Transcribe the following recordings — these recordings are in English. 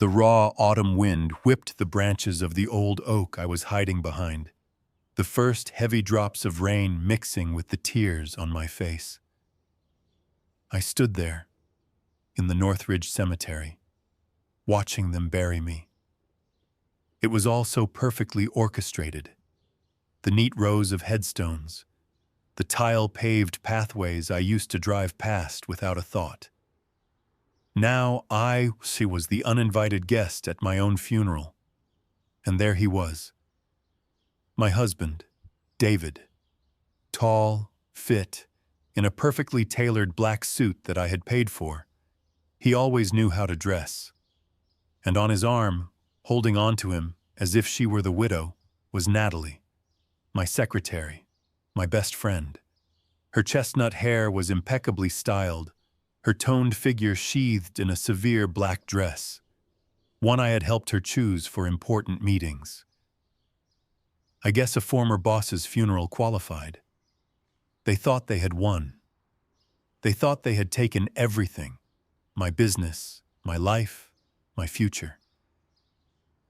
The raw autumn wind whipped the branches of the old oak I was hiding behind, the first heavy drops of rain mixing with the tears on my face. I stood there, in the Northridge Cemetery, watching them bury me. It was all so perfectly orchestrated. The neat rows of headstones, the tile-paved pathways I used to drive past without a thought. Now she was the uninvited guest at my own funeral. And there he was. My husband, David. Tall, fit, in a perfectly tailored black suit that I had paid for. He always knew how to dress. And on his arm, holding on to him as if she were the widow, was Natalie, my secretary, my best friend. Her chestnut hair was impeccably styled, her toned figure sheathed in a severe black dress, one I had helped her choose for important meetings. I guess a former boss's funeral qualified. They thought they had won. They thought they had taken everything, my business, my life, my future.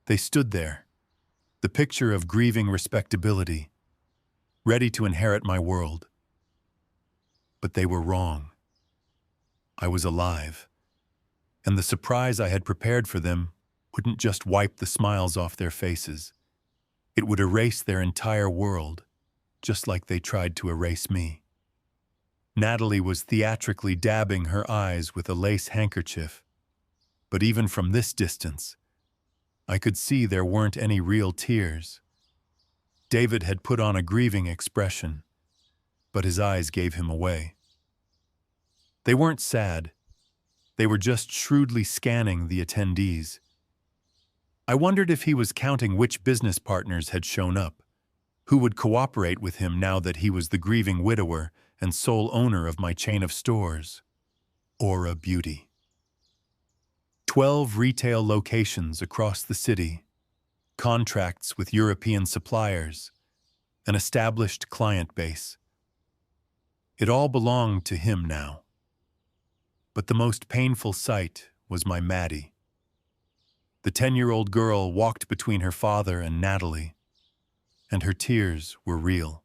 They stood there, the picture of grieving respectability, ready to inherit my world. But they were wrong. I was alive, and the surprise I had prepared for them wouldn't just wipe the smiles off their faces. It would erase their entire world, just like they tried to erase me. Natalie was theatrically dabbing her eyes with a lace handkerchief, but even from this distance, I could see there weren't any real tears. David had put on a grieving expression, but his eyes gave him away. They weren't sad. They were just shrewdly scanning the attendees. I wondered if he was counting which business partners had shown up, who would cooperate with him now that he was the grieving widower and sole owner of my chain of stores. Aura Beauty. 12 retail locations across the city, contracts with European suppliers, an established client base. It all belonged to him now. But the most painful sight was my Maddie. The 10-year-old girl walked between her father and Natalie, and her tears were real.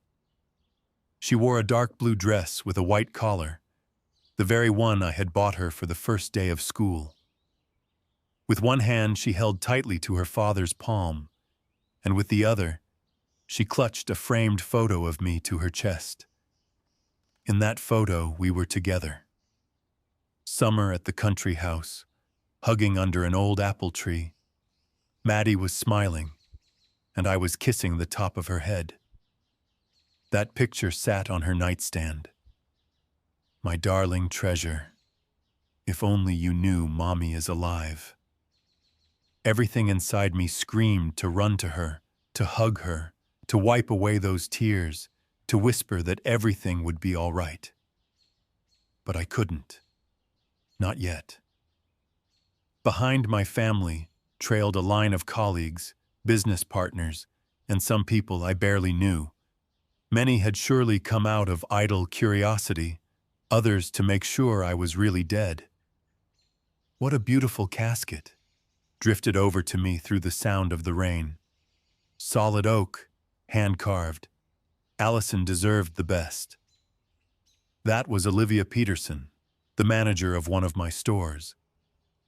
She wore a dark blue dress with a white collar, the very one I had bought her for the first day of school. With one hand she held tightly to her father's palm, and with the other, she clutched a framed photo of me to her chest. In that photo, we were together. Summer at the country house, hugging under an old apple tree. Maddie was smiling, and I was kissing the top of her head. That picture sat on her nightstand. My darling treasure, if only you knew Mommy is alive. Everything inside me screamed to run to her, to hug her, to wipe away those tears, to whisper that everything would be all right. But I couldn't. Not yet. Behind my family trailed a line of colleagues, business partners, and some people I barely knew. Many had surely come out of idle curiosity, others to make sure I was really dead. What a beautiful casket drifted over to me through the sound of the rain. Solid oak, hand-carved. Allison deserved the best. That was Olivia Peterson, the manager of one of my stores.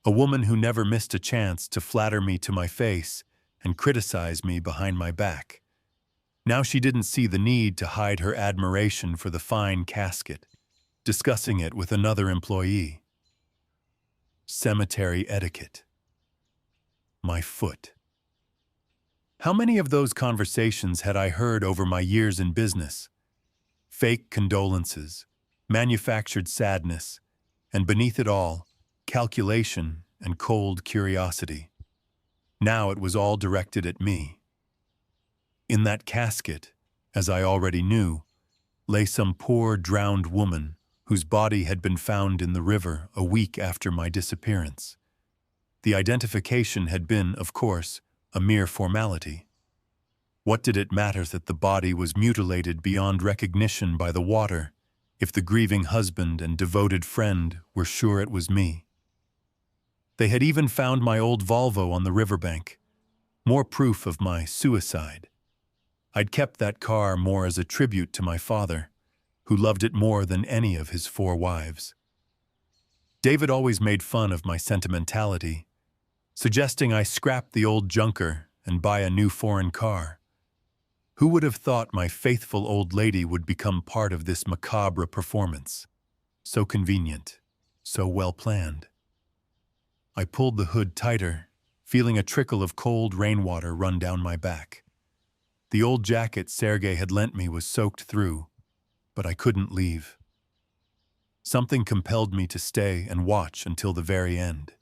A woman who never missed a chance to flatter me to my face and criticize me behind my back. Now she didn't see the need to hide her admiration for the fine casket, discussing it with another employee. Cemetery etiquette. My foot. How many of those conversations had I heard over my years in business? Fake condolences, manufactured sadness, and beneath it all, calculation and cold curiosity. Now it was all directed at me. In that casket, as I already knew, lay some poor drowned woman whose body had been found in the river a week after my disappearance. The identification had been, of course, a mere formality. What did it matter that the body was mutilated beyond recognition by the water, if the grieving husband and devoted friend were sure it was me? They had even found my old Volvo on the riverbank, more proof of my suicide. I'd kept that car more as a tribute to my father, who loved it more than any of his 4 wives. David always made fun of my sentimentality, suggesting I scrap the old junker and buy a new foreign car. Who would have thought my faithful old lady would become part of this macabre performance? So convenient, so well planned. I pulled the hood tighter, feeling a trickle of cold rainwater run down my back. The old jacket Sergei had lent me was soaked through, but I couldn't leave. Something compelled me to stay and watch until the very end.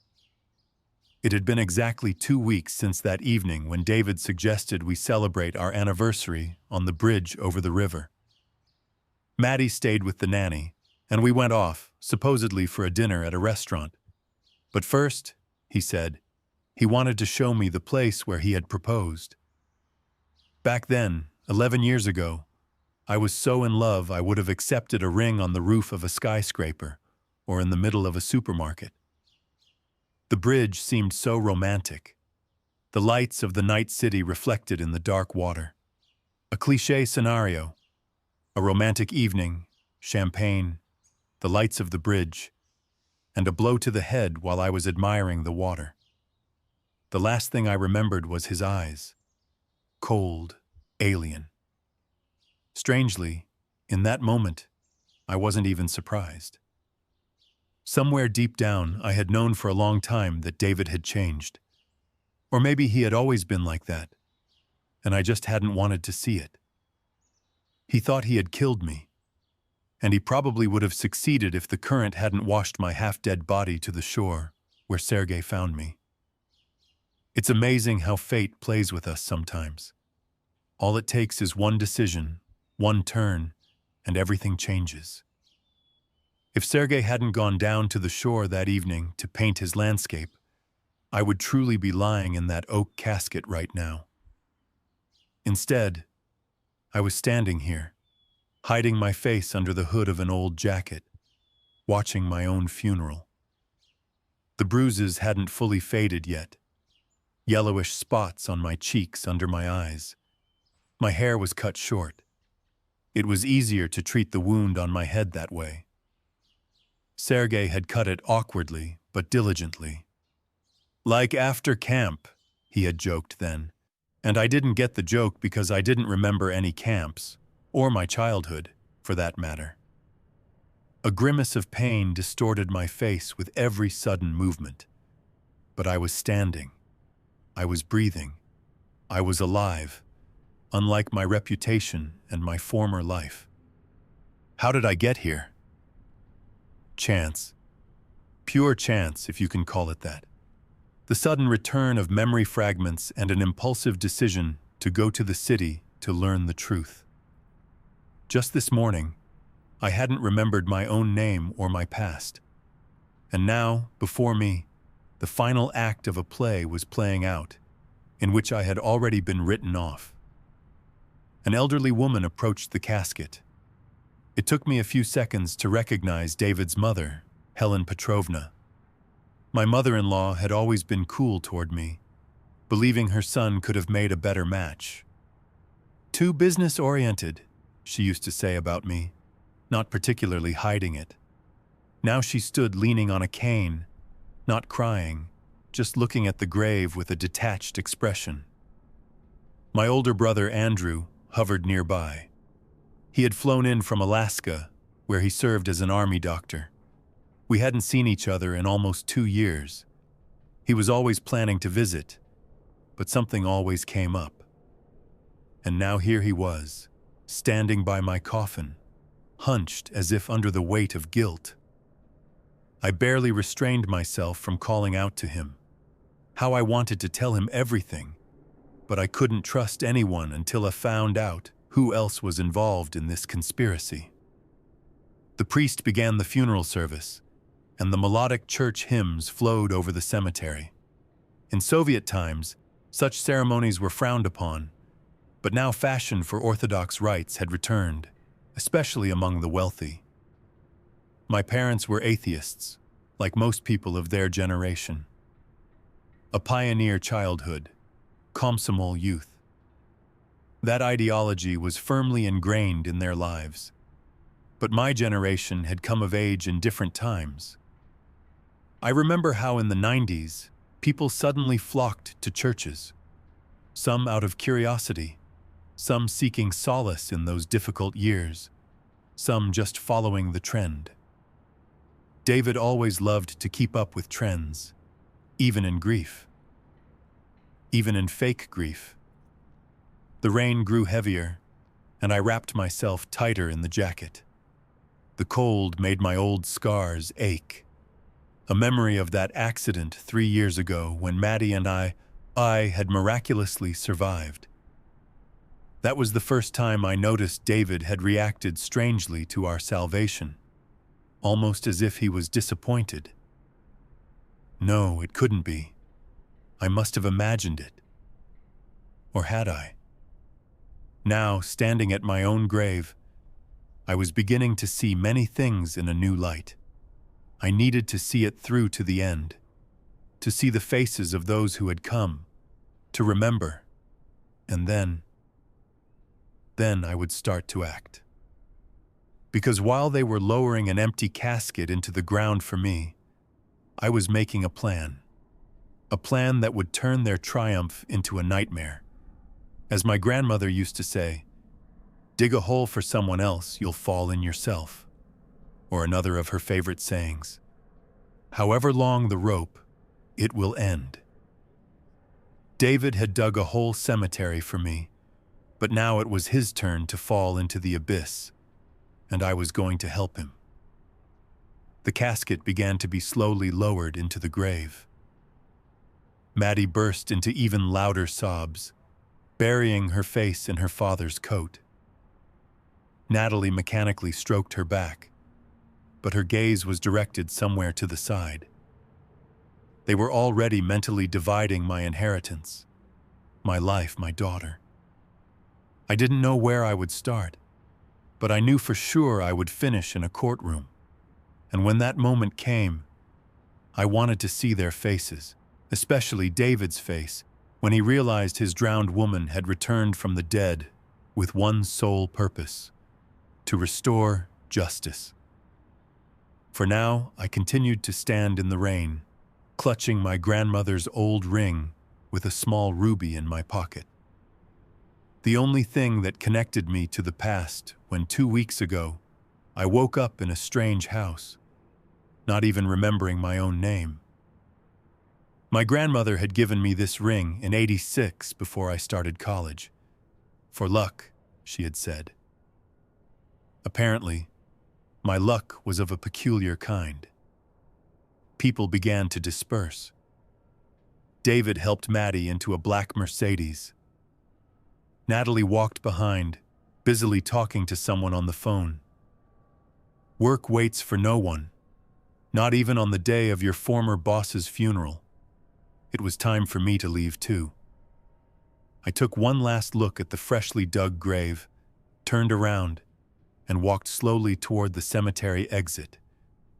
It had been exactly 2 weeks since that evening when David suggested we celebrate our anniversary on the bridge over the river. Maddie stayed with the nanny, and we went off, supposedly for a dinner at a restaurant. But first, he said, he wanted to show me the place where he had proposed. Back then, 11 years ago, I was so in love I would have accepted a ring on the roof of a skyscraper or in the middle of a supermarket. The bridge seemed so romantic, the lights of the night city reflected in the dark water. A cliché scenario, a romantic evening, champagne, the lights of the bridge, and a blow to the head while I was admiring the water. The last thing I remembered was his eyes, cold, alien. Strangely, in that moment, I wasn't even surprised. Somewhere deep down, I had known for a long time that David had changed. Or maybe he had always been like that, and I just hadn't wanted to see it. He thought he had killed me, and he probably would have succeeded if the current hadn't washed my half-dead body to the shore where Sergei found me. It's amazing how fate plays with us sometimes. All it takes is one decision, one turn, and everything changes. If Sergei hadn't gone down to the shore that evening to paint his landscape, I would truly be lying in that oak casket right now. Instead, I was standing here, hiding my face under the hood of an old jacket, watching my own funeral. The bruises hadn't fully faded yet, yellowish spots on my cheeks under my eyes. My hair was cut short. It was easier to treat the wound on my head that way. Sergei had cut it awkwardly but diligently. Like after camp, he had joked then, and I didn't get the joke because I didn't remember any camps, or my childhood, for that matter. A grimace of pain distorted my face with every sudden movement. But I was standing. I was breathing. I was alive, unlike my reputation and my former life. How did I get here? Chance. Pure chance, if you can call it that. The sudden return of memory fragments and an impulsive decision to go to the city to learn the truth. Just this morning, I hadn't remembered my own name or my past. And now, before me, the final act of a play was playing out, in which I had already been written off. An elderly woman approached the casket. It took me a few seconds to recognize David's mother, Helen Petrovna. My mother-in-law had always been cool toward me, believing her son could have made a better match. Too business-oriented, she used to say about me, not particularly hiding it. Now she stood leaning on a cane, not crying, just looking at the grave with a detached expression. My older brother Andrew hovered nearby. He had flown in from Alaska, where he served as an army doctor. We hadn't seen each other in almost 2 years. He was always planning to visit, but something always came up. And now here he was, standing by my coffin, hunched as if under the weight of guilt. I barely restrained myself from calling out to him. How I wanted to tell him everything, but I couldn't trust anyone until I found out who else was involved in this conspiracy. The priest began the funeral service, and the melodic church hymns flowed over the cemetery. In Soviet times, such ceremonies were frowned upon, but now fashion for Orthodox rites had returned, especially among the wealthy. My parents were atheists, like most people of their generation. a pioneer childhood, Komsomol youth. That ideology was firmly ingrained in their lives. But my generation had come of age in different times. I remember how in the 90s, people suddenly flocked to churches, some out of curiosity, some seeking solace in those difficult years, some just following the trend. David always loved to keep up with trends, even in grief, even in fake grief. The rain grew heavier, and I wrapped myself tighter in the jacket. The cold made my old scars ache. A memory of that accident 3 years ago when Maddie and I had miraculously survived. That was the first time I noticed David had reacted strangely to our salvation, almost as if he was disappointed. No, it couldn't be. I must have imagined it. Or had I? Now, standing at my own grave, I was beginning to see many things in a new light. I needed to see it through to the end, to see the faces of those who had come, to remember, and then I would start to act. Because while they were lowering an empty casket into the ground for me, I was making a plan that would turn their triumph into a nightmare. As my grandmother used to say, dig a hole for someone else, you'll fall in yourself. Or another of her favorite sayings, however long the rope, it will end. David had dug a whole cemetery for me, but now it was his turn to fall into the abyss, and I was going to help him. The casket began to be slowly lowered into the grave. Maddie burst into even louder sobs, burying her face in her father's coat. Natalie mechanically stroked her back, but her gaze was directed somewhere to the side. They were already mentally dividing my inheritance, my life, my daughter. I didn't know where I would start, but I knew for sure I would finish in a courtroom. And when that moment came, I wanted to see their faces, especially David's face, when he realized his drowned woman had returned from the dead with one sole purpose: to restore justice. For now, I continued to stand in the rain, clutching my grandmother's old ring with a small ruby in my pocket. The only thing that connected me to the past when 2 weeks ago, I woke up in a strange house, not even remembering my own name. My grandmother had given me this ring in '86 before I started college. For luck, she had said. Apparently, my luck was of a peculiar kind. People began to disperse. David helped Maddie into a black Mercedes. Natalie walked behind, busily talking to someone on the phone. Work waits for no one, not even on the day of your former boss's funeral. It was time for me to leave too. I took one last look at the freshly dug grave, turned around, and walked slowly toward the cemetery exit,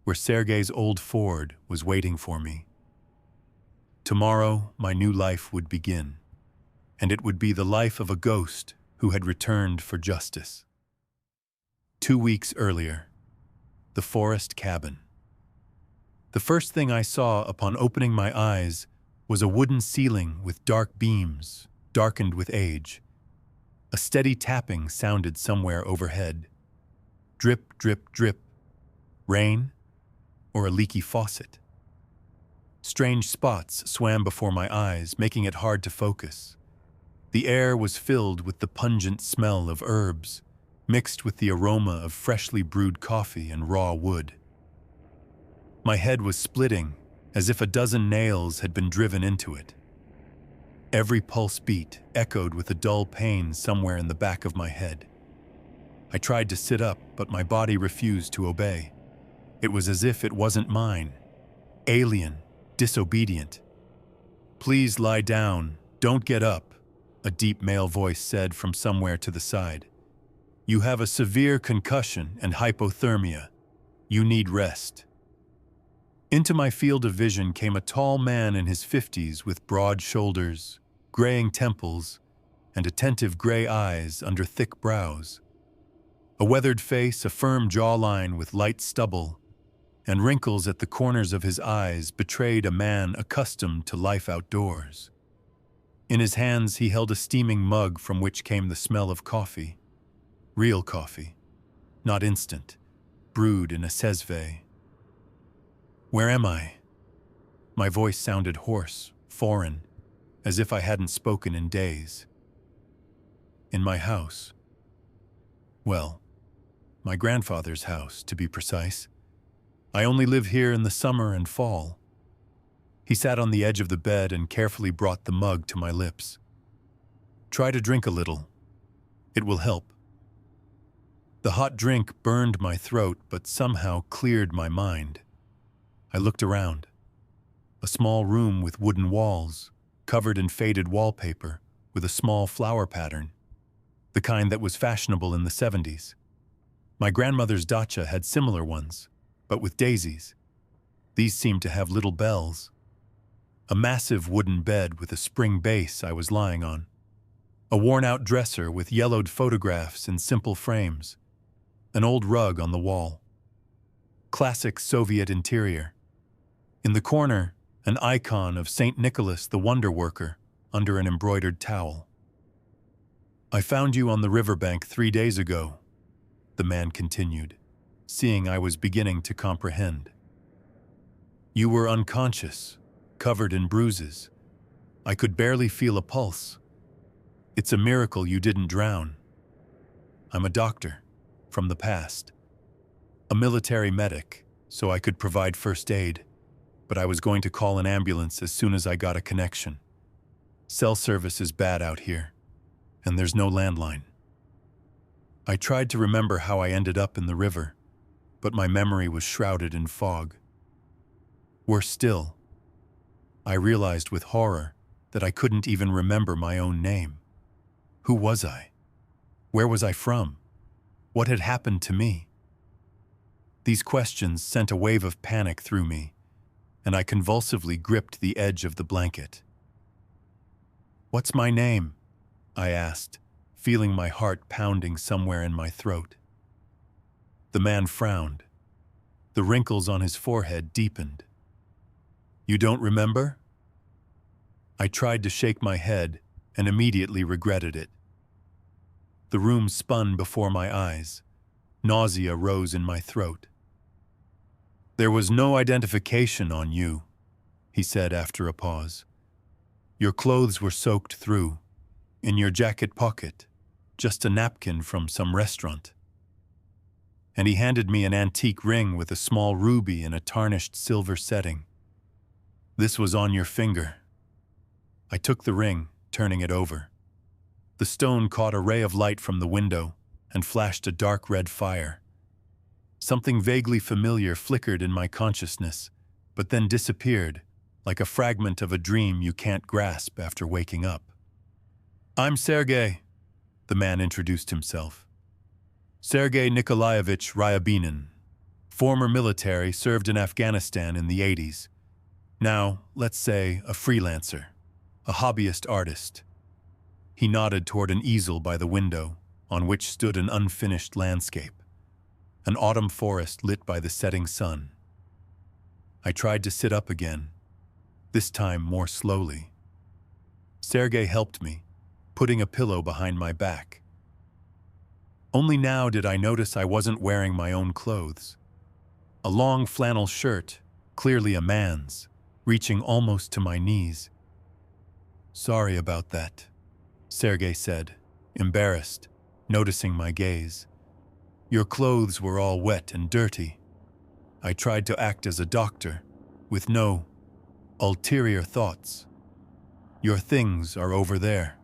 where Sergei's old Ford was waiting for me. Tomorrow, my new life would begin, and it would be the life of a ghost who had returned for justice. 2 weeks earlier, the forest cabin. The first thing I saw upon opening my eyes was a wooden ceiling with dark beams, darkened with age. A steady tapping sounded somewhere overhead. Drip, drip, drip. Rain? Or a leaky faucet? Strange spots swam before my eyes, making it hard to focus. The air was filled with the pungent smell of herbs, mixed with the aroma of freshly brewed coffee and raw wood. My head was splitting, as if a dozen nails had been driven into it. Every pulse beat echoed with a dull pain somewhere in the back of my head. I tried to sit up, but my body refused to obey. It was as if it wasn't mine. Alien, disobedient. "Please lie down, don't get up," a deep male voice said from somewhere to the side. "You have a severe concussion and hypothermia. You need rest." Into my field of vision came a tall man in his 50s with broad shoulders, graying temples, and attentive gray eyes under thick brows. A weathered face, a firm jawline with light stubble, and wrinkles at the corners of his eyes betrayed a man accustomed to life outdoors. In his hands he held a steaming mug from which came the smell of coffee. Real coffee, not instant, brewed in a sesve. "Where am I?" My voice sounded hoarse, foreign, as if I hadn't spoken in days. "In my house." Well, my grandfather's house, to be precise. I only live here in the summer and fall. He sat on the edge of the bed and carefully brought the mug to my lips. "Try to drink a little. It will help." The hot drink burned my throat, but somehow cleared my mind. I looked around. A small room with wooden walls, covered in faded wallpaper, with a small flower pattern, the kind that was fashionable in the 70s. My grandmother's dacha had similar ones, but with daisies. These seemed to have little bells. A massive wooden bed with a spring base I was lying on. A worn-out dresser with yellowed photographs in simple frames. An old rug on the wall. Classic Soviet interior. In the corner, an icon of St. Nicholas the Wonder Worker under an embroidered towel. "I found you on the riverbank 3 days ago," the man continued, seeing I was beginning to comprehend. "You were unconscious, covered in bruises. I could barely feel a pulse. It's a miracle you didn't drown. I'm a doctor, from the past. A military medic, so I could provide first aid, but I was going to call an ambulance as soon as I got a connection. Cell service is bad out here, and there's no landline." I tried to remember how I ended up in the river, but my memory was shrouded in fog. Worse still, I realized with horror that I couldn't even remember my own name. Who was I? Where was I from? What had happened to me? These questions sent a wave of panic through me, and I convulsively gripped the edge of the blanket. "What's my name?" I asked, feeling my heart pounding somewhere in my throat. The man frowned. The wrinkles on his forehead deepened. "You don't remember?" I tried to shake my head and immediately regretted it. The room spun before my eyes. Nausea rose in my throat. "There was no identification on you," he said after a pause. "Your clothes were soaked through. In your jacket pocket, just a napkin from some restaurant." And he handed me an antique ring with a small ruby in a tarnished silver setting. "This was on your finger." I took the ring, turning it over. The stone caught a ray of light from the window and flashed a dark red fire. Something vaguely familiar flickered in my consciousness, but then disappeared, like a fragment of a dream you can't grasp after waking up. "I'm Sergei," the man introduced himself. "Sergei Nikolaevich Ryabinin. Former military, served in Afghanistan in the 80s. Now, let's say, a freelancer, a hobbyist artist." He nodded toward an easel by the window, on which stood an unfinished landscape, an autumn forest lit by the setting sun. I tried to sit up again, this time more slowly. Sergei helped me, putting a pillow behind my back. Only now did I notice I wasn't wearing my own clothes. A long flannel shirt, clearly a man's, reaching almost to my knees. "Sorry about that," Sergei said, embarrassed, noticing my gaze. "Your clothes were all wet and dirty. I tried to act as a doctor, with no ulterior thoughts. Your things are over there."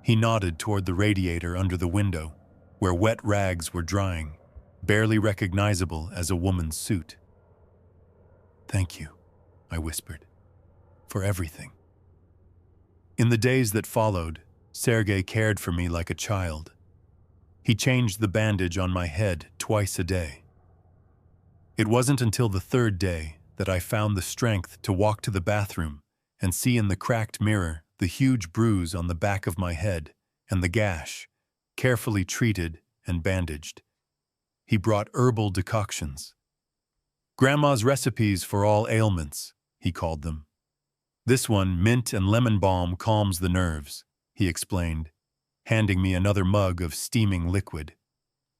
He nodded toward the radiator under the window, where wet rags were drying, barely recognizable as a woman's suit. "Thank you," I whispered, "for everything." In the days that followed, Sergei cared for me like a child. He changed the bandage on my head twice a day. It wasn't until the third day that I found the strength to walk to the bathroom and see in the cracked mirror the huge bruise on the back of my head and the gash, carefully treated and bandaged. He brought herbal decoctions. Grandma's recipes for all ailments, he called them. This one, mint and lemon balm, calms the nerves, he explained, handing me another mug of steaming liquid.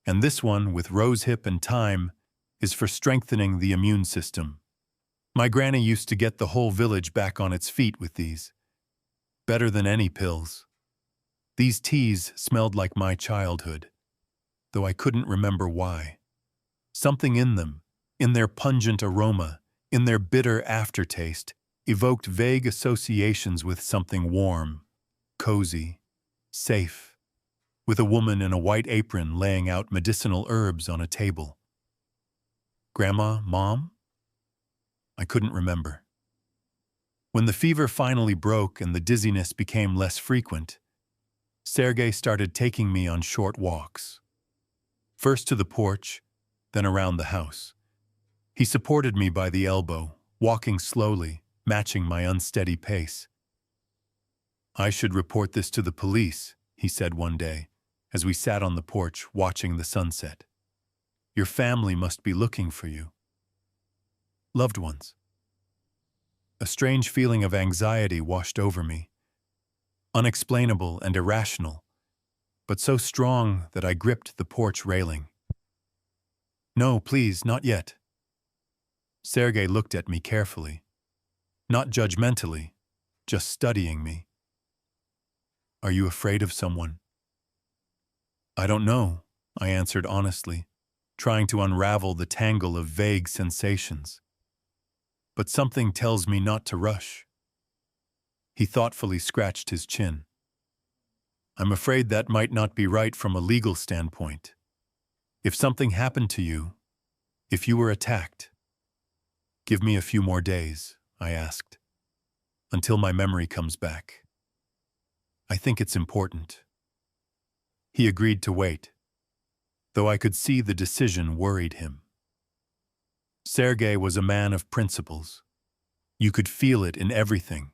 And this one, with rosehip and thyme, is for strengthening the immune system. My granny used to get the whole village back on its feet with these. Better than any pills. These teas smelled like my childhood, though I couldn't remember why. Something in them, in their pungent aroma, in their bitter aftertaste, evoked vague associations with something warm, cozy, safe, with a woman in a white apron laying out medicinal herbs on a table. Grandma, Mom? I couldn't remember. When the fever finally broke and the dizziness became less frequent, Sergei started taking me on short walks. First to the porch, then around the house. He supported me by the elbow, walking slowly, matching my unsteady pace. I should report this to the police, he said one day, as we sat on the porch watching the sunset. Your family must be looking for you. Loved ones. A strange feeling of anxiety washed over me. Unexplainable and irrational, but so strong that I gripped the porch railing. No, please, not yet. Sergei looked at me carefully. Not judgmentally, just studying me. Are you afraid of someone? I don't know, I answered honestly, trying to unravel the tangle of vague sensations. But something tells me not to rush. He thoughtfully scratched his chin. I'm afraid that might not be right from a legal standpoint. If something happened to you, if you were attacked, give me a few more days, I asked, until my memory comes back. I think it's important. He agreed to wait, though I could see the decision worried him. Sergei was a man of principles. You could feel it in everything,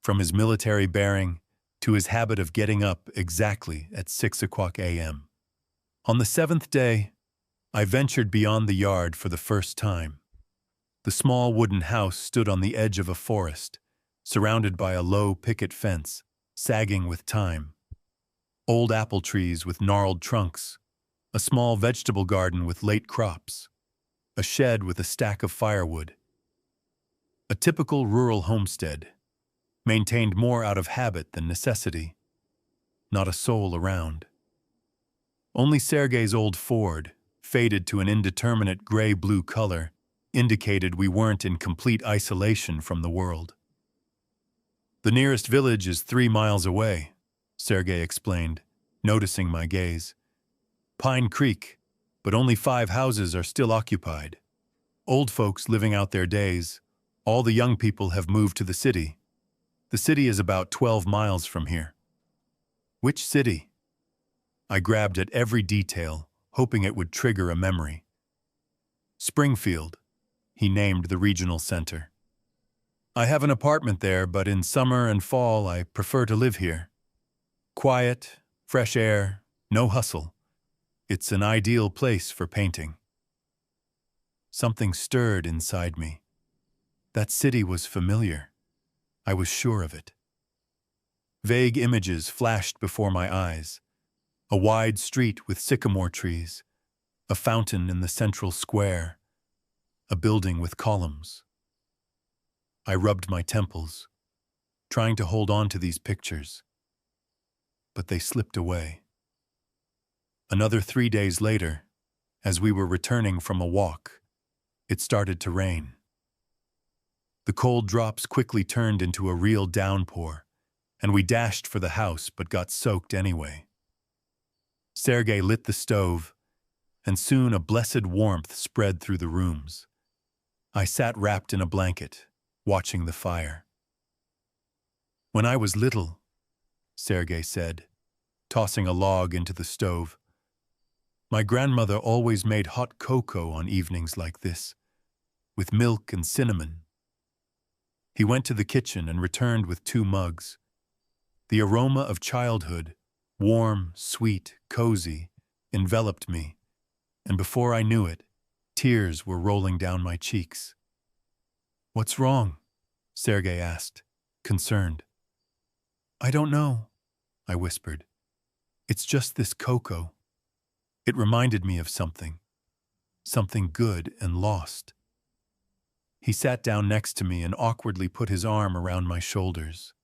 from his military bearing to his habit of getting up exactly at 6 o'clock a.m. On the 7th day, I ventured beyond the yard for the first time. The small wooden house stood on the edge of a forest, surrounded by a low picket fence, sagging with time. Old apple trees with gnarled trunks, a small vegetable garden with late crops, a shed with a stack of firewood. A typical rural homestead, maintained more out of habit than necessity. Not a soul around. Only Sergei's old Ford, faded to an indeterminate gray-blue color, indicated we weren't in complete isolation from the world. The nearest village is 3 miles away, Sergei explained, noticing my gaze. Pine Creek, but only 5 houses are still occupied. Old folks living out their days. All the young people have moved to the city. The city is about 12 miles from here. Which city? I grabbed at every detail, hoping it would trigger a memory. Springfield, he named the regional center. I have an apartment there, but in summer and fall I prefer to live here. Quiet, fresh air, no hustle. It's an ideal place for painting. Something stirred inside me. That city was familiar. I was sure of it. Vague images flashed before my eyes. A wide street with sycamore trees, a fountain in the central square, a building with columns. I rubbed my temples, trying to hold on to these pictures, but they slipped away. Another 3 days later, as we were returning from a walk, it started to rain. The cold drops quickly turned into a real downpour, and we dashed for the house but got soaked anyway. Sergei lit the stove, and soon a blessed warmth spread through the rooms. I sat wrapped in a blanket, watching the fire. When I was little, Sergei said, tossing a log into the stove, my grandmother always made hot cocoa on evenings like this, with milk and cinnamon. He went to the kitchen and returned with 2 mugs. The aroma of childhood, warm, sweet, cozy, enveloped me, and before I knew it, tears were rolling down my cheeks. "What's wrong?" Sergei asked, concerned. "I don't know," I whispered. "It's just this cocoa." It reminded me of something good and lost. He sat down next to me and awkwardly put his arm around my shoulders.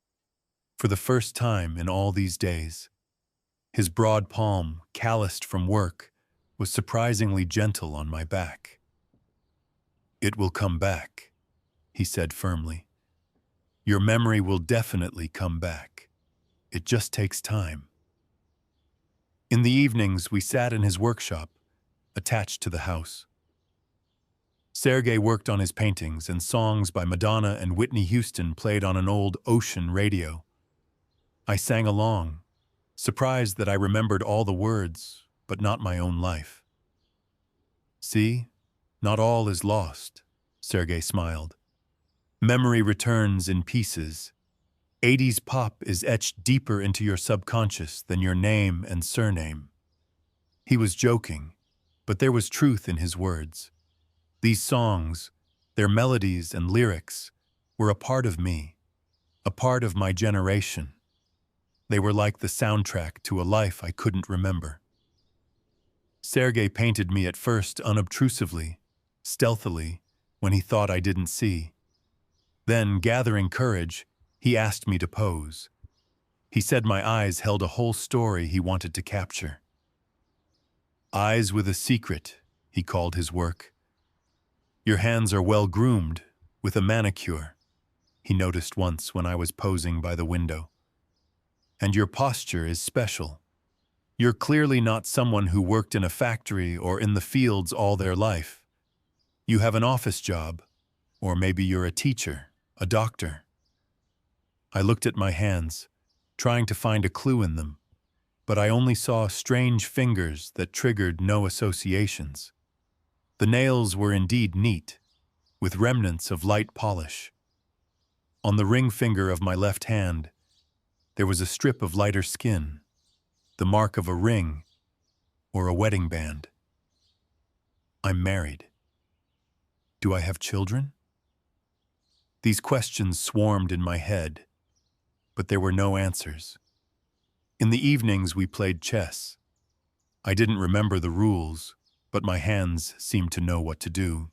For the first time in all these days, his broad palm, calloused from work, was surprisingly gentle on my back. "It will come back," he said firmly. "Your memory will definitely come back. It just takes time." In the evenings, we sat in his workshop, attached to the house. Sergei worked on his paintings, and songs by Madonna and Whitney Houston played on an old ocean radio. I sang along, surprised that I remembered all the words, but not my own life. "See, not all is lost," Sergei smiled. "Memory returns in pieces. 80s pop is etched deeper into your subconscious than your name and surname." He was joking, but there was truth in his words. These songs, their melodies and lyrics, were a part of me, a part of my generation. They were like the soundtrack to a life I couldn't remember. Sergei painted me at first unobtrusively, stealthily, when he thought I didn't see. Then, gathering courage, he asked me to pose. He said my eyes held a whole story he wanted to capture. "Eyes with a secret," he called his work. "Your hands are well groomed, with a manicure," he noticed once when I was posing by the window. "And your posture is special. You're clearly not someone who worked in a factory or in the fields all their life. You have an office job, or maybe you're a teacher, a doctor." I looked at my hands, trying to find a clue in them, but I only saw strange fingers that triggered no associations. The nails were indeed neat, with remnants of light polish. On the ring finger of my left hand, there was a strip of lighter skin, the mark of a ring or a wedding band. I'm married. Do I have children? These questions swarmed in my head, but there were no answers. In the evenings we played chess. I didn't remember the rules, but my hands seemed to know what to do.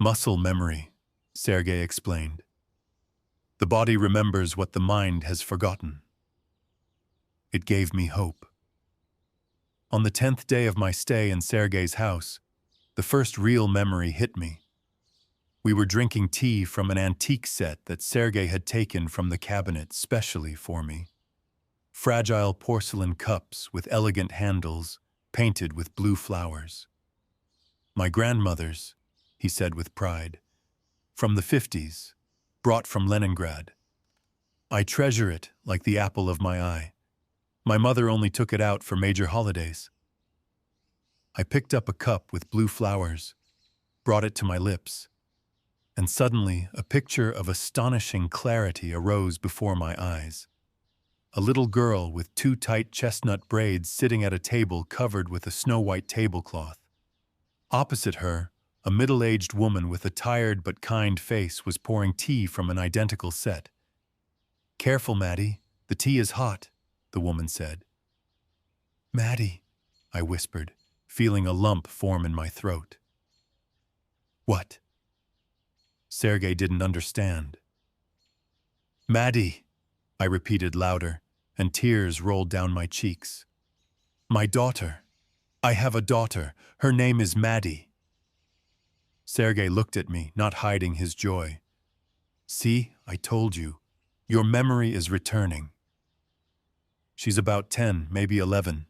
"Muscle memory," Sergei explained. "The body remembers what the mind has forgotten." It gave me hope. On the 10th day of my stay in Sergei's house, the first real memory hit me. We were drinking tea from an antique set that Sergei had taken from the cabinet specially for me. Fragile porcelain cups with elegant handles, painted with blue flowers. "My grandmother's," he said with pride, "from the 50s, brought from Leningrad. I treasure it like the apple of my eye. My mother only took it out for major holidays." I picked up a cup with blue flowers, brought it to my lips, and suddenly a picture of astonishing clarity arose before my eyes. A little girl with 2 tight chestnut braids sitting at a table covered with a snow-white tablecloth. Opposite her, a middle-aged woman with a tired but kind face was pouring tea from an identical set. "Careful, Maddie, the tea is hot," the woman said. "Maddie," I whispered, feeling a lump form in my throat. "What?" Sergei didn't understand. "Maddie," I repeated louder, and tears rolled down my cheeks. "My daughter. I have a daughter. Her name is Maddie." Sergei looked at me, not hiding his joy. "See, I told you. Your memory is returning." "She's about 10, maybe 11,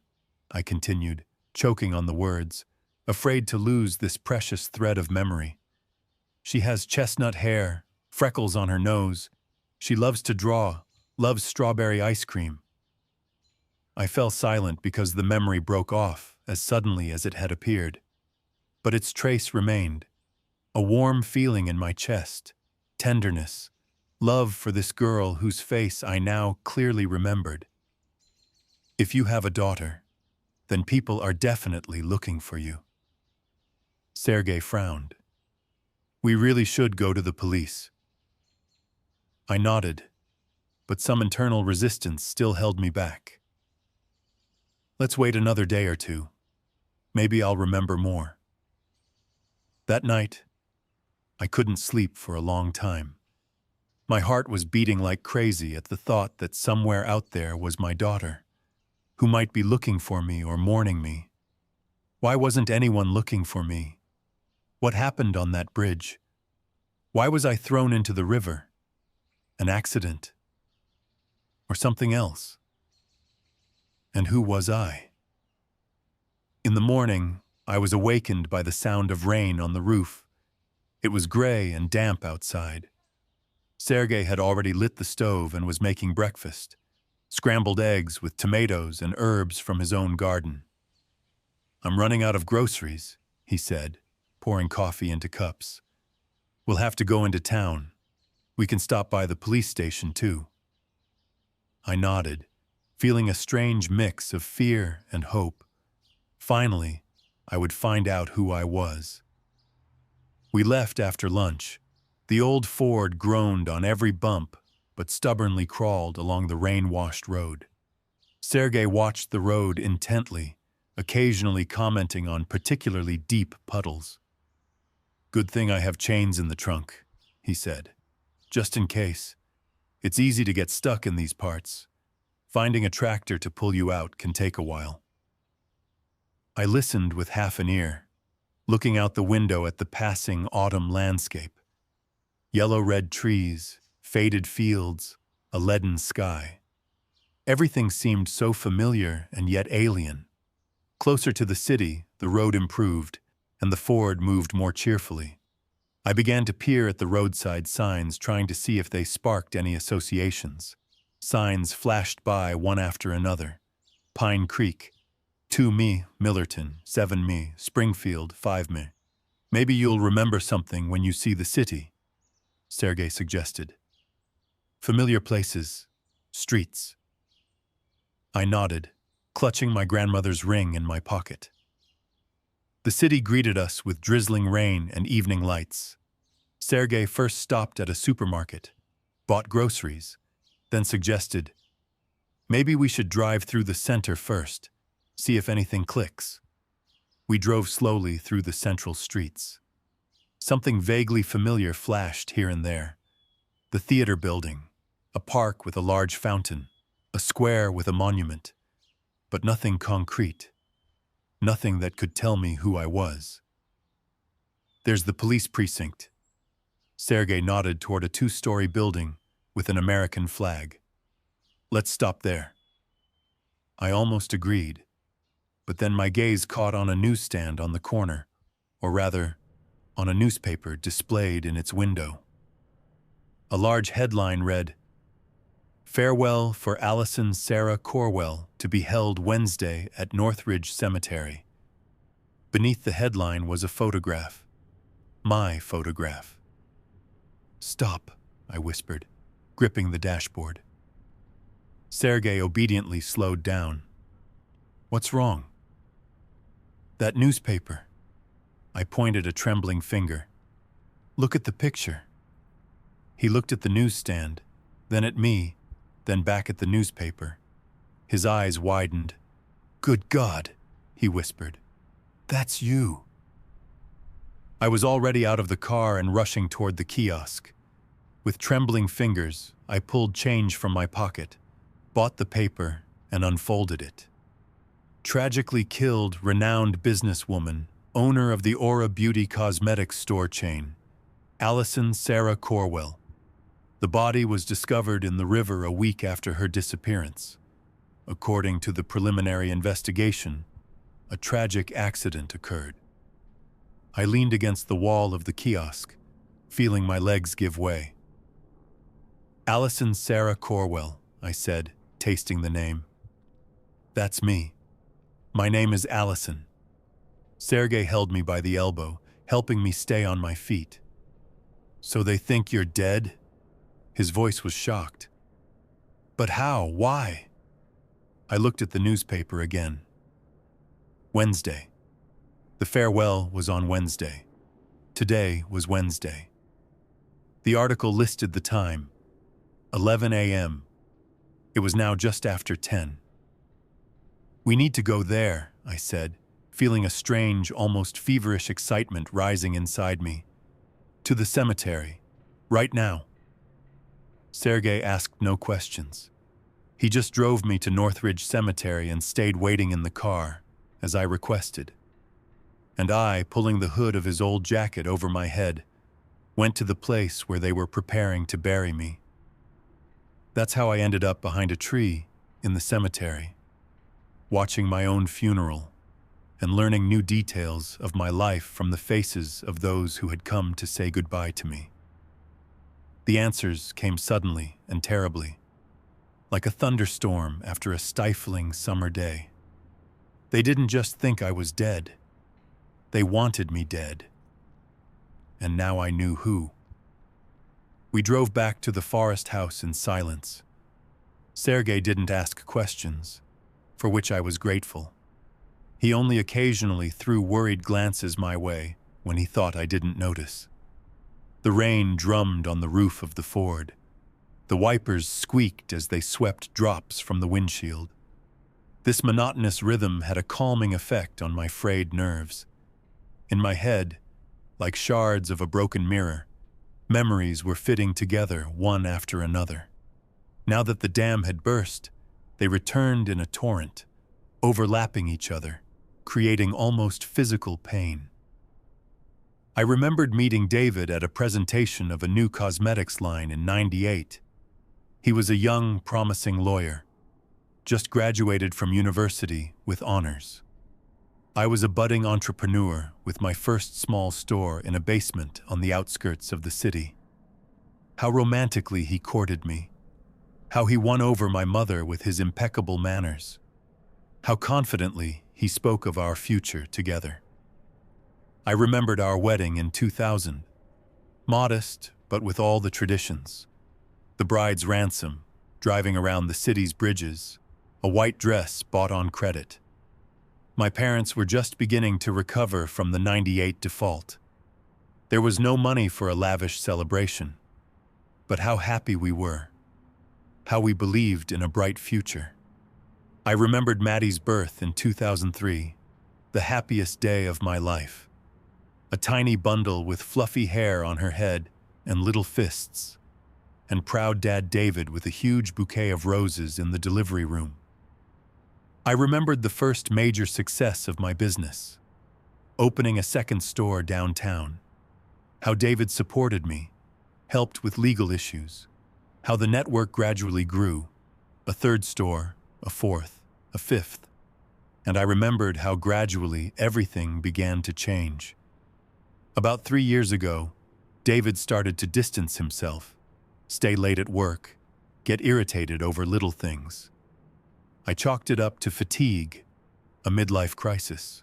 I continued, choking on the words, afraid to lose this precious thread of memory. "She has chestnut hair, freckles on her nose. She loves to draw, loves strawberry ice cream." I fell silent because the memory broke off as suddenly as it had appeared. But its trace remained. a warm feeling in my chest, tenderness, love for this girl whose face I now clearly remembered. If you have a daughter, then people are definitely looking for you. Sergei frowned. We really should go to the police. I nodded, but some internal resistance still held me back. Let's wait another day or two. Maybe I'll remember more. That night, I couldn't sleep for a long time. My heart was beating like crazy at the thought that somewhere out there was my daughter, who might be looking for me or mourning me. Why wasn't anyone looking for me? What happened on that bridge? Why was I thrown into the river? An accident? Or something else? And who was I? In the morning, I was awakened by the sound of rain on the roof. It was gray and damp outside. Sergei had already lit the stove and was making breakfast, scrambled eggs with tomatoes and herbs from his own garden. I'm running out of groceries, he said, pouring coffee into cups. We'll have to go into town. We can stop by the police station, too. I nodded, feeling a strange mix of fear and hope. Finally, I would find out who I was. We left after lunch. The old Ford groaned on every bump, but stubbornly crawled along the rain-washed road. Sergei watched the road intently, occasionally commenting on particularly deep puddles. Good thing I have chains in the trunk, he said. Just in case. It's easy to get stuck in these parts. Finding a tractor to pull you out can take a while. I listened with half an ear, looking out the window at the passing autumn landscape. Yellow-red trees, faded fields, a leaden sky. Everything seemed so familiar and yet alien. Closer to the city, the road improved, and the Ford moved more cheerfully. I began to peer at the roadside signs, trying to see if they sparked any associations. Signs flashed by one after another. Pine Creek, 2 me, Millerton, 7 me, Springfield, 5 me. Maybe you'll remember something when you see the city, Sergei suggested. Familiar places, streets. I nodded, clutching my grandmother's ring in my pocket. The city greeted us with drizzling rain and evening lights. Sergei first stopped at a supermarket, bought groceries, then suggested, maybe we should drive through the center first, see if anything clicks. We drove slowly through the central streets. Something vaguely familiar flashed here and there. The theater building, a park with a large fountain, a square with a monument, but nothing concrete. Nothing that could tell me who I was. There's the police precinct. Sergei nodded toward a 2-story building with an American flag. Let's stop there. I almost agreed, but then my gaze caught on a newsstand on the corner, or rather, on a newspaper displayed in its window. A large headline read, "Farewell for Allison Sarah Corwell to be held Wednesday at Northridge Cemetery." Beneath the headline was a photograph. My photograph. "Stop," I whispered, gripping the dashboard. Sergei obediently slowed down. "What's wrong?" "That newspaper." I pointed a trembling finger. "Look at the picture." He looked at the newsstand, then at me, then back at the newspaper. His eyes widened. "Good God," he whispered. "That's you." I was already out of the car and rushing toward the kiosk. With trembling fingers, I pulled change from my pocket, bought the paper, and unfolded it. Tragically killed renowned businesswoman, owner of the Aura Beauty Cosmetics store chain, Allison Sarah Corwell. The body was discovered in the river a week after her disappearance. According to the preliminary investigation, a tragic accident occurred. I leaned against the wall of the kiosk, feeling my legs give way. "Allison Sarah Corwell," I said, tasting the name. "That's me. My name is Allison." Sergei held me by the elbow, helping me stay on my feet. "So they think you're dead?" His voice was shocked. "But how? Why?" I looked at the newspaper again. Wednesday. The farewell was on Wednesday. Today was Wednesday. The article listed the time, 11 a.m. It was now just after 10. "We need to go there," I said, feeling a strange, almost feverish excitement rising inside me. "To the cemetery. Right now." Sergei asked no questions. He just drove me to Northridge Cemetery and stayed waiting in the car, as I requested. And I, pulling the hood of his old jacket over my head, went to the place where they were preparing to bury me. That's how I ended up behind a tree in the cemetery, watching my own funeral and learning new details of my life from the faces of those who had come to say goodbye to me. The answers came suddenly and terribly, like a thunderstorm after a stifling summer day. They didn't just think I was dead. They wanted me dead. And now I knew who. We drove back to the forest house in silence. Sergei didn't ask questions, for which I was grateful. He only occasionally threw worried glances my way when he thought I didn't notice. The rain drummed on the roof of the Ford. The wipers squeaked as they swept drops from the windshield. This monotonous rhythm had a calming effect on my frayed nerves. In my head, like shards of a broken mirror, memories were fitting together one after another. Now that the dam had burst, they returned in a torrent, overlapping each other, creating almost physical pain. I remembered meeting David at a presentation of a new cosmetics line in '98. He was a young, promising lawyer, just graduated from university with honors. I was a budding entrepreneur with my first small store in a basement on the outskirts of the city. How romantically he courted me. How he won over my mother with his impeccable manners. How confidently he spoke of our future together. I remembered our wedding in 2000. Modest, but with all the traditions. The bride's ransom, driving around the city's bridges, a white dress bought on credit. My parents were just beginning to recover from the '98 default. There was no money for a lavish celebration. But how happy we were. How we believed in a bright future. I remembered Maddie's birth in 2003, the happiest day of my life. A tiny bundle with fluffy hair on her head and little fists, and proud Dad David with a huge bouquet of roses in the delivery room. I remembered the first major success of my business, opening a second store downtown. How David supported me, helped with legal issues. How the network gradually grew, a third store, a fourth, a fifth. And I remembered how gradually everything began to change. About 3 years ago, David started to distance himself, stay late at work, get irritated over little things. I chalked it up to fatigue, a midlife crisis.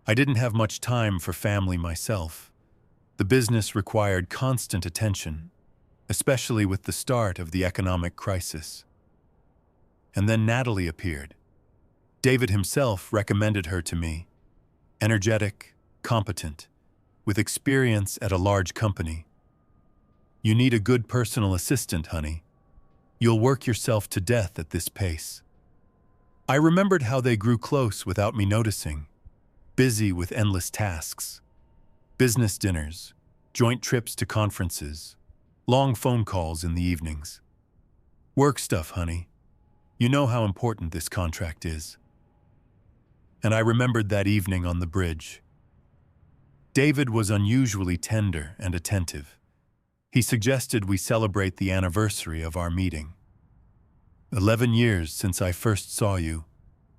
I didn't have much time for family myself. The business required constant attention, especially with the start of the economic crisis. And then Natalie appeared. David himself recommended her to me, energetic, competent, with experience at a large company. "You need a good personal assistant, honey. You'll work yourself to death at this pace." I remembered how they grew close without me noticing, busy with endless tasks. Business dinners, joint trips to conferences, long phone calls in the evenings. "Work stuff, honey. You know how important this contract is." And I remembered that evening on the bridge. David was unusually tender and attentive. He suggested we celebrate the anniversary of our meeting. 11 years since I first saw you,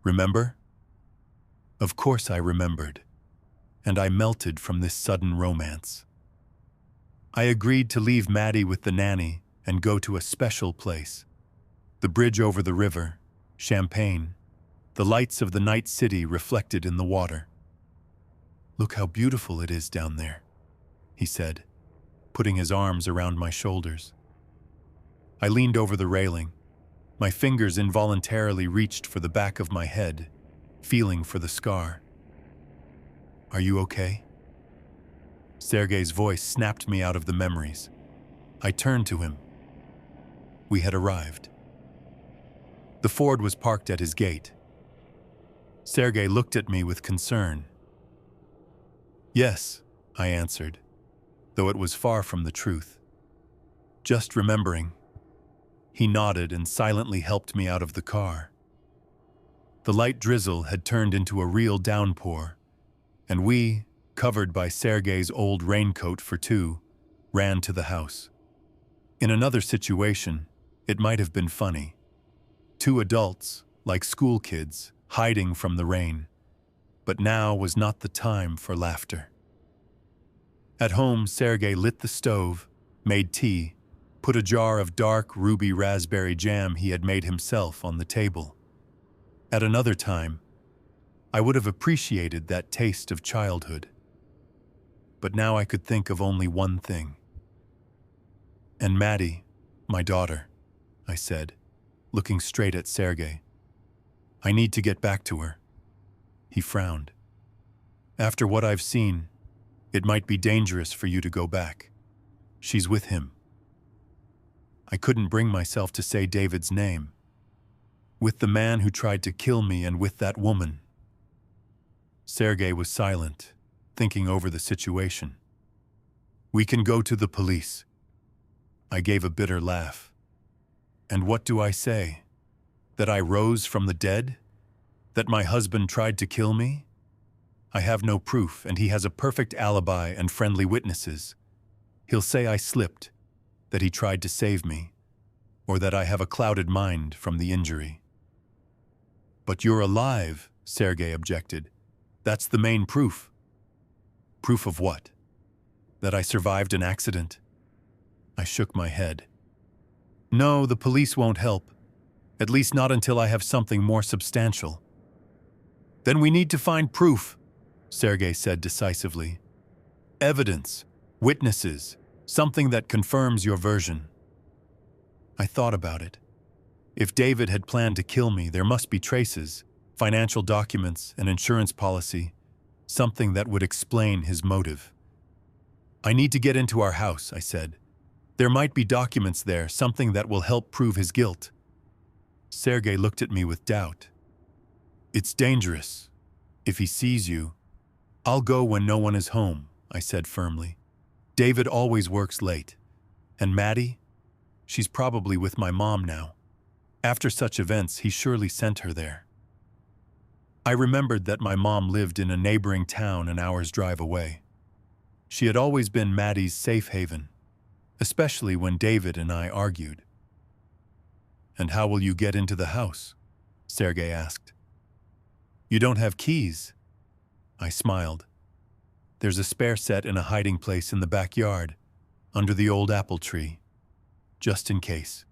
remember? Of course I remembered, and I melted from this sudden romance. I agreed to leave Maddie with the nanny and go to a special place. The bridge over the river, Champagne, the lights of the night city reflected in the water. "Look how beautiful it is down there," he said, putting his arms around my shoulders. I leaned over the railing. My fingers involuntarily reached for the back of my head, feeling for the scar. "Are you okay?" Sergei's voice snapped me out of the memories. I turned to him. We had arrived. The Ford was parked at his gate. Sergei looked at me with concern. "Yes," I answered, though it was far from the truth. "Just remembering." He nodded and silently helped me out of the car. The light drizzle had turned into a real downpour, and we, covered by Sergei's old raincoat for two, ran to the house. In another situation, it might have been funny. Two adults, like school kids, hiding from the rain. But now was not the time for laughter. At home, Sergei lit the stove, made tea, put a jar of dark ruby raspberry jam he had made himself on the table. At another time, I would have appreciated that taste of childhood. But now I could think of only one thing. "And Maddie, my daughter," I said, looking straight at Sergei. "I need to get back to her." He frowned. "After what I've seen, it might be dangerous for you to go back. She's with him." I couldn't bring myself to say David's name. "With the man who tried to kill me and with that woman." Sergei was silent, thinking over the situation. "We can go to the police." I gave a bitter laugh. "And what do I say? That I rose from the dead? That my husband tried to kill me? I have no proof, and he has a perfect alibi and friendly witnesses. He'll say I slipped, that he tried to save me, or that I have a clouded mind from the injury." "But you're alive," Sergei objected. "That's the main proof." "Proof of what? That I survived an accident?" I shook my head. "No, the police won't help. At least not until I have something more substantial." "Then we need to find proof," Sergei said decisively. "Evidence, witnesses, something that confirms your version." I thought about it. If David had planned to kill me, there must be traces, financial documents, an insurance policy, something that would explain his motive. "I need to get into our house," I said. "There might be documents there, something that will help prove his guilt." Sergei looked at me with doubt. "It's dangerous. If he sees you—" "I'll go when no one is home," I said firmly. "David always works late. And Maddie? She's probably with my mom now. After such events, he surely sent her there." I remembered that my mom lived in a neighboring town an hour's drive away. She had always been Maddie's safe haven, especially when David and I argued. "And how will you get into the house?" Sergei asked. "You don't have keys." I smiled. "There's a spare set in a hiding place in the backyard, under the old apple tree, just in case."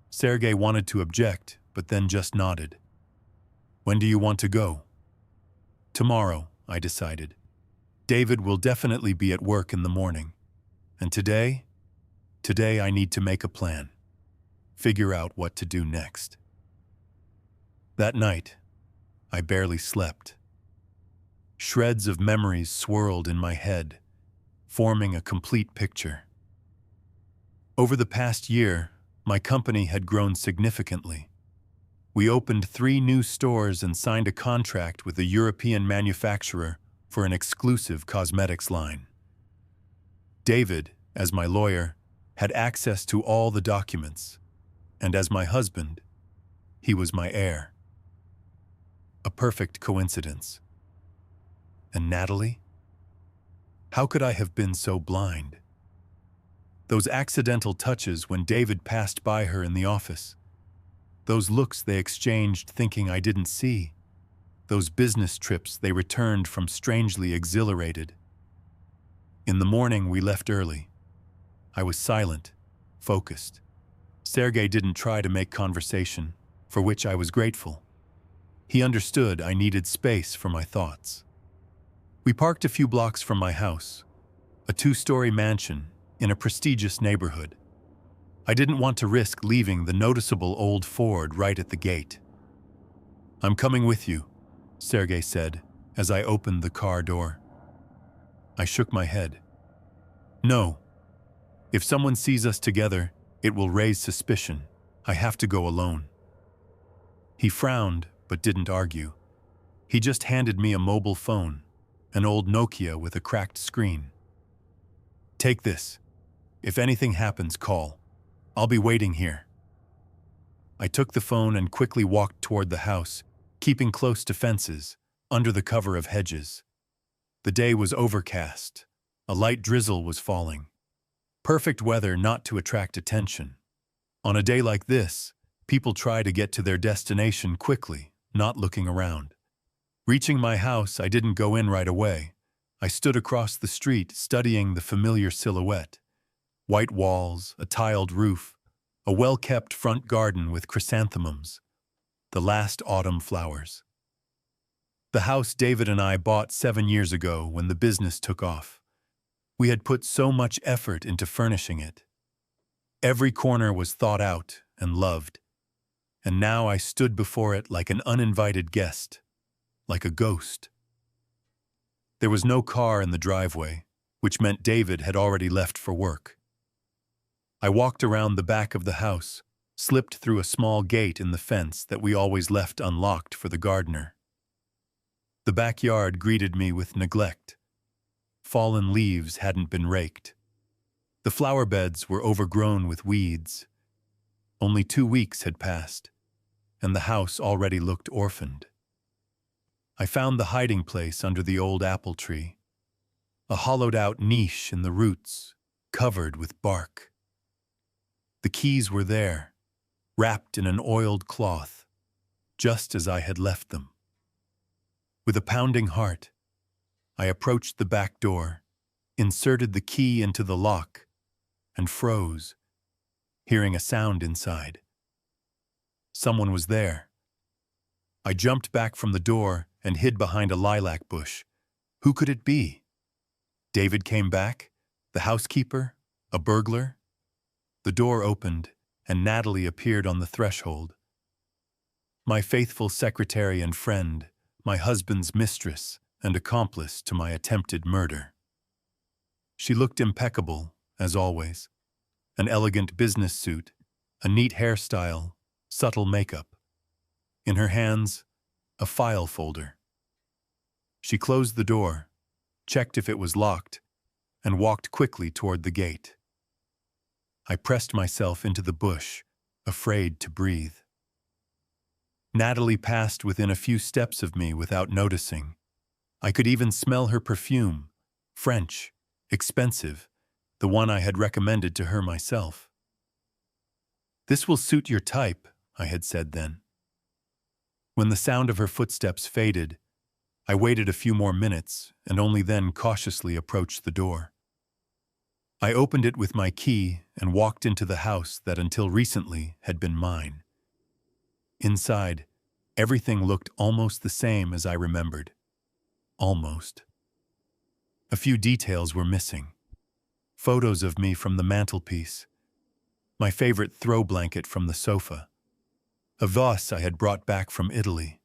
Sergei wanted to object, but then just nodded. "When do you want to go?" "Tomorrow," I decided. "David will definitely be at work in the morning. And today I need to make a plan. Figure out what to do next." That night, I barely slept. Shreds of memories swirled in my head, forming a complete picture. Over the past year, my company had grown significantly. We opened 3 new stores and signed a contract with a European manufacturer for an exclusive cosmetics line. David, as my lawyer, had access to all the documents, and as my husband, he was my heir. A perfect coincidence. And Natalie? How could I have been so blind? Those accidental touches when David passed by her in the office. Those looks they exchanged thinking I didn't see. Those business trips they returned from strangely exhilarated. In the morning, we left early. I was silent, focused. Sergei didn't try to make conversation, for which I was grateful. He understood I needed space for my thoughts. We parked a few blocks from my house, a 2-story mansion in a prestigious neighborhood. I didn't want to risk leaving the noticeable old Ford right at the gate. "I'm coming with you," Sergey said as I opened the car door. I shook my head. "No. If someone sees us together, it will raise suspicion. I have to go alone." He frowned, but didn't argue. He just handed me a mobile phone, an old Nokia with a cracked screen. "Take this. If anything happens, call. I'll be waiting here." I took the phone and quickly walked toward the house, keeping close to fences, under the cover of hedges. The day was overcast. A light drizzle was falling. Perfect weather not to attract attention. On a day like this, people try to get to their destination quickly, not looking around. Reaching my house, I didn't go in right away. I stood across the street, studying the familiar silhouette. White walls, a tiled roof, a well-kept front garden with chrysanthemums, the last autumn flowers. The house David and I bought 7 years ago when the business took off. We had put so much effort into furnishing it. Every corner was thought out and loved, and now I stood before it like an uninvited guest, like a ghost. There was no car in the driveway, which meant David had already left for work. I walked around the back of the house, slipped through a small gate in the fence that we always left unlocked for the gardener. The backyard greeted me with neglect. Fallen leaves hadn't been raked. The flower beds were overgrown with weeds. Only 2 weeks had passed, and the house already looked orphaned. I found the hiding place under the old apple tree, a hollowed-out niche in the roots, covered with bark. The keys were there, wrapped in an oiled cloth, just as I had left them. With a pounding heart, I approached the back door, inserted the key into the lock, and froze, hearing a sound inside. Someone was there. I jumped back from the door and hid behind a lilac bush. Who could it be? David came back? The housekeeper? A burglar? The door opened, and Natalie appeared on the threshold. My faithful secretary and friend, my husband's mistress and accomplice to my attempted murder. She looked impeccable, as always. An elegant business suit, a neat hairstyle, subtle makeup. In her hands, a file folder. She closed the door, checked if it was locked, and walked quickly toward the gate. I pressed myself into the bush, afraid to breathe. Natalie passed within a few steps of me without noticing. I could even smell her perfume, French, expensive, the one I had recommended to her myself. "This will suit your type," I had said then. When the sound of her footsteps faded, I waited a few more minutes and only then cautiously approached the door. I opened it with my key and walked into the house that until recently had been mine. Inside, everything looked almost the same as I remembered. Almost. A few details were missing. Photos of me from the mantelpiece, my favorite throw blanket from the sofa, a vase I had brought back from Italy.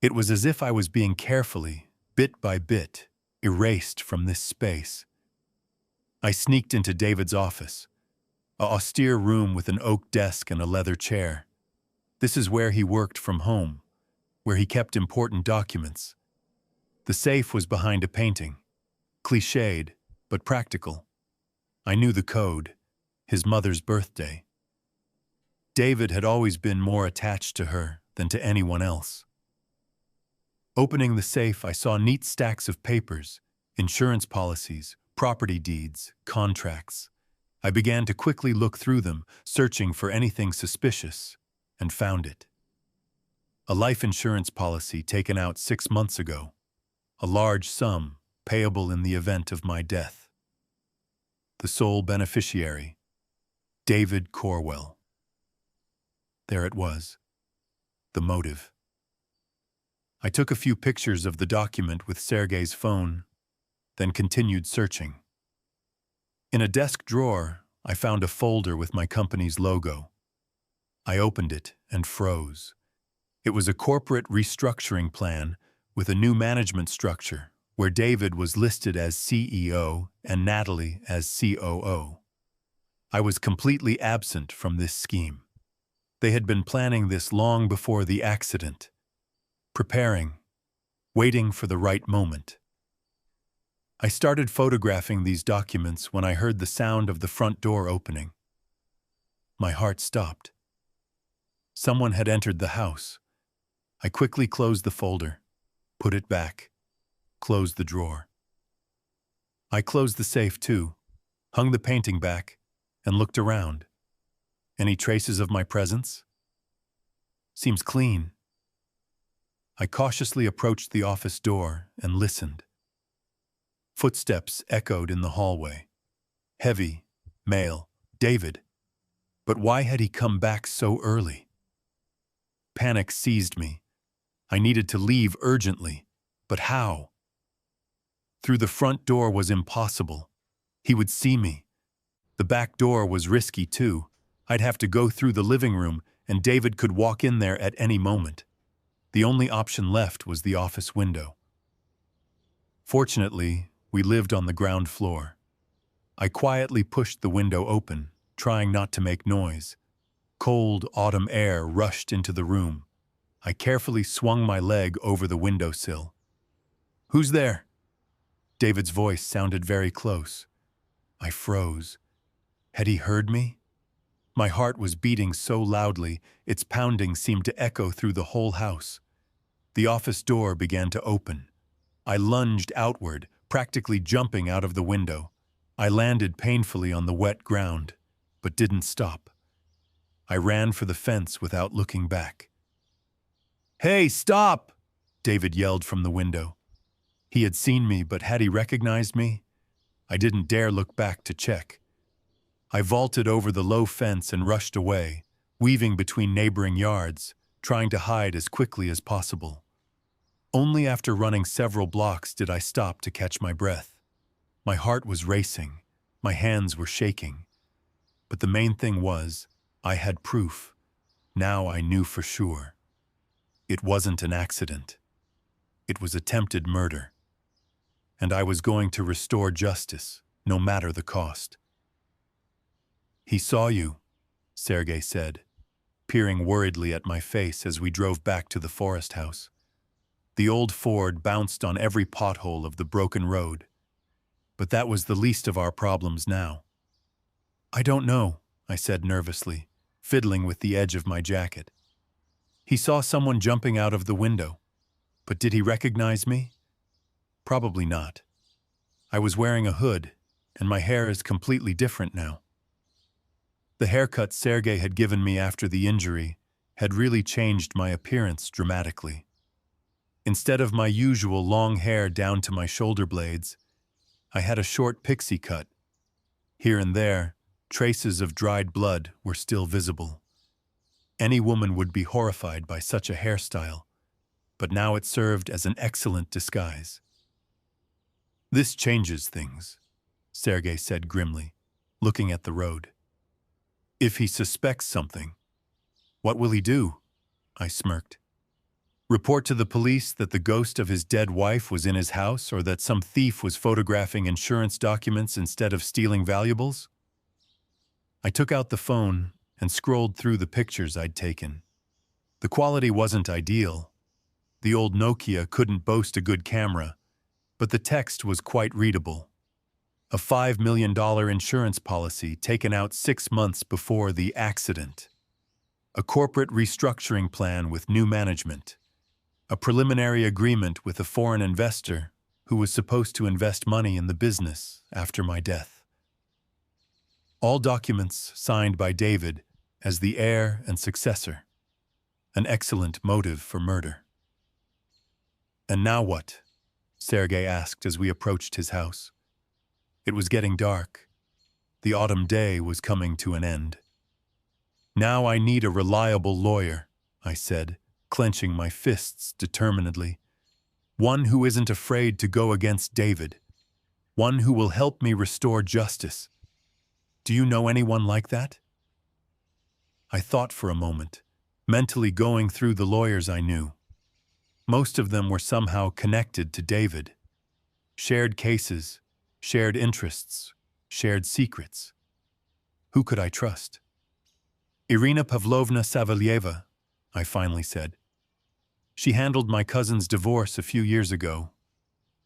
It was as if I was being carefully, bit by bit, erased from this space. I sneaked into David's office, an austere room with an oak desk and a leather chair. This is where he worked from home, where he kept important documents. The safe was behind a painting, cliched, but practical. I knew the code, his mother's birthday. David had always been more attached to her than to anyone else. Opening the safe, I saw neat stacks of papers, insurance policies, property deeds, contracts. I began to quickly look through them, searching for anything suspicious, and found it. A life insurance policy taken out 6 months ago, a large sum payable in the event of my death. The sole beneficiary, David Corwell. There it was, the motive. I took a few pictures of the document with Sergei's phone, then continued searching. In a desk drawer, I found a folder with my company's logo. I opened it and froze. It was a corporate restructuring plan with a new management structure where David was listed as CEO and Natalie as COO. I was completely absent from this scheme. They had been planning this long before the accident, preparing, waiting for the right moment. I started photographing these documents when I heard the sound of the front door opening. My heart stopped. Someone had entered the house. I quickly closed the folder, put it back, closed the drawer. I closed the safe too, hung the painting back, and looked around. Any traces of my presence? Seems clean. I cautiously approached the office door and listened. Footsteps echoed in the hallway. Heavy, male, David. But why had he come back so early? Panic seized me. I needed to leave urgently, but how? Through the front door was impossible. He would see me. The back door was risky too. I'd have to go through the living room, and David could walk in there at any moment. The only option left was the office window. Fortunately, we lived on the ground floor. I quietly pushed the window open, trying not to make noise. Cold autumn air rushed into the room. I carefully swung my leg over the windowsill. "Who's there?" David's voice sounded very close. I froze. Had he heard me? My heart was beating so loudly, its pounding seemed to echo through the whole house. The office door began to open. I lunged outward, practically jumping out of the window. I landed painfully on the wet ground, but didn't stop. I ran for the fence without looking back. "Hey, stop!" David yelled from the window. He had seen me, but had he recognized me? I didn't dare look back to check. I vaulted over the low fence and rushed away, weaving between neighboring yards, trying to hide as quickly as possible. Only after running several blocks did I stop to catch my breath. My heart was racing, my hands were shaking. But the main thing was, I had proof. Now I knew for sure. It wasn't an accident. It was attempted murder. And I was going to restore justice, no matter the cost. "He saw you," Sergei said, peering worriedly at my face as we drove back to the forest house. The old Ford bounced on every pothole of the broken road. But that was the least of our problems now. "I don't know," I said nervously, fiddling with the edge of my jacket. "He saw someone jumping out of the window. But did he recognize me? Probably not. I was wearing a hood, and my hair is completely different now." The haircut Sergei had given me after the injury had really changed my appearance dramatically. Instead of my usual long hair down to my shoulder blades, I had a short pixie cut. Here and there, traces of dried blood were still visible. Any woman would be horrified by such a hairstyle, but now it served as an excellent disguise. "This changes things," Sergei said grimly, looking at the road. "If he suspects something, what will he do?" I smirked. "Report to the police that the ghost of his dead wife was in his house, or that some thief was photographing insurance documents instead of stealing valuables?" I took out the phone and scrolled through the pictures I'd taken. The quality wasn't ideal. The old Nokia couldn't boast a good camera, but the text was quite readable. A $5 million insurance policy taken out 6 months before the accident. A corporate restructuring plan with new management. A preliminary agreement with a foreign investor who was supposed to invest money in the business after my death. All documents signed by David as the heir and successor. An excellent motive for murder. "And now what?" Sergei asked as we approached his house. It was getting dark. The autumn day was coming to an end. "Now I need a reliable lawyer," I said, clenching my fists determinedly. One who isn't afraid to go against David. One who will help me restore justice. Do you know anyone like that? I thought for a moment, mentally going through the lawyers I knew. Most of them were somehow connected to David. Shared cases, shared interests, shared secrets. Who could I trust? Irina Pavlovna Savelyeva, I finally said. She handled my cousin's divorce a few years ago.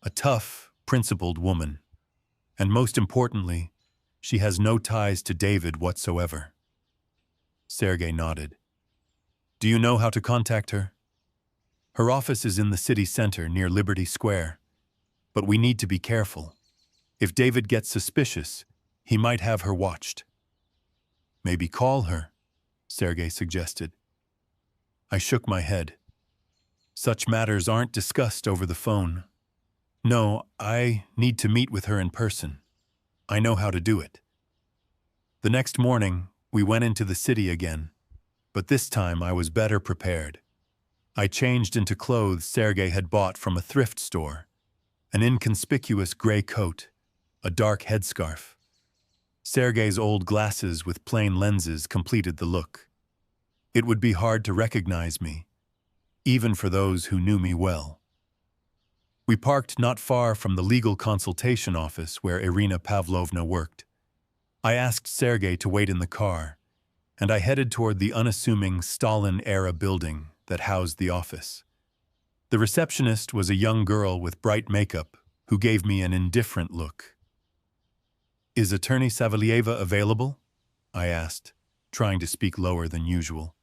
A tough, principled woman. And most importantly, she has no ties to David whatsoever. Sergei nodded. Do you know how to contact her? Her office is in the city center near Liberty Square. But we need to be careful. If David gets suspicious, he might have her watched. Maybe call her, Sergei suggested. I shook my head. Such matters aren't discussed over the phone. No, I need to meet with her in person. I know how to do it. The next morning, we went into the city again, but this time I was better prepared. I changed into clothes Sergei had bought from a thrift store, an inconspicuous gray coat, a dark headscarf. Sergei's old glasses with plain lenses completed the look. It would be hard to recognize me, even for those who knew me well. We parked not far from the legal consultation office where Irina Pavlovna worked. I asked Sergei to wait in the car, and I headed toward the unassuming Stalin-era building that housed the office. The receptionist was a young girl with bright makeup who gave me an indifferent look. Is Attorney Savelyeva available? I asked, trying to speak lower than usual.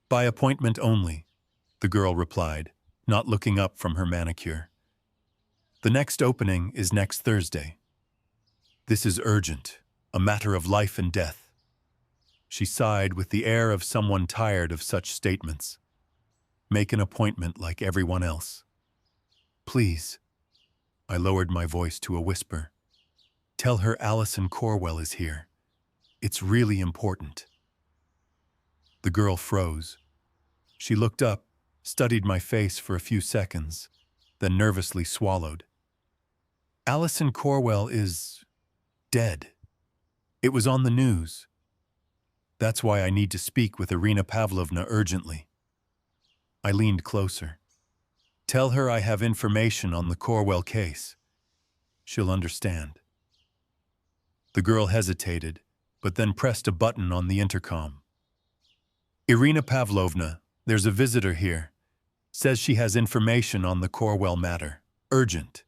By appointment only, the girl replied, not looking up from her manicure. The next opening is next Thursday. This is urgent, a matter of life and death. She sighed with the air of someone tired of such statements. Make an appointment like everyone else. Please. I lowered my voice to a whisper. Tell her Alison Corwell is here. It's really important. The girl froze. She looked up, studied my face for a few seconds, then nervously swallowed. Alison Corwell is dead. It was on the news. That's why I need to speak with Irina Pavlovna urgently. I leaned closer. Tell her I have information on the Corwell case. She'll understand. The girl hesitated, but then pressed a button on the intercom. Irina Pavlovna, there's a visitor here. Says she has information on the Corwell matter. Urgent.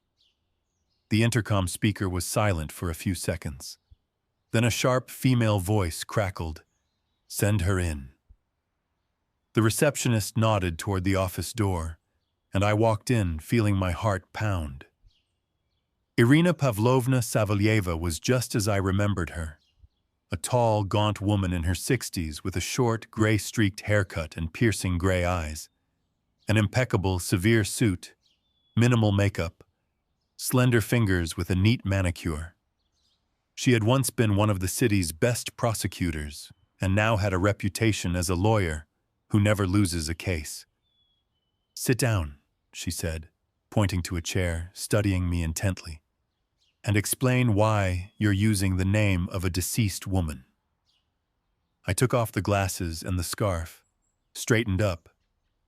The intercom speaker was silent for a few seconds. Then a sharp female voice crackled. Send her in. The receptionist nodded toward the office door, and I walked in, feeling my heart pound. Irina Pavlovna Savelyeva was just as I remembered her. A tall, gaunt woman in her 60s with a short, gray-streaked haircut and piercing gray eyes. An impeccable, severe suit, minimal makeup, slender fingers with a neat manicure. She had once been one of the city's best prosecutors and now had a reputation as a lawyer who never loses a case. Sit down, she said, pointing to a chair, studying me intently, and explain why you're using the name of a deceased woman. I took off the glasses and the scarf, straightened up,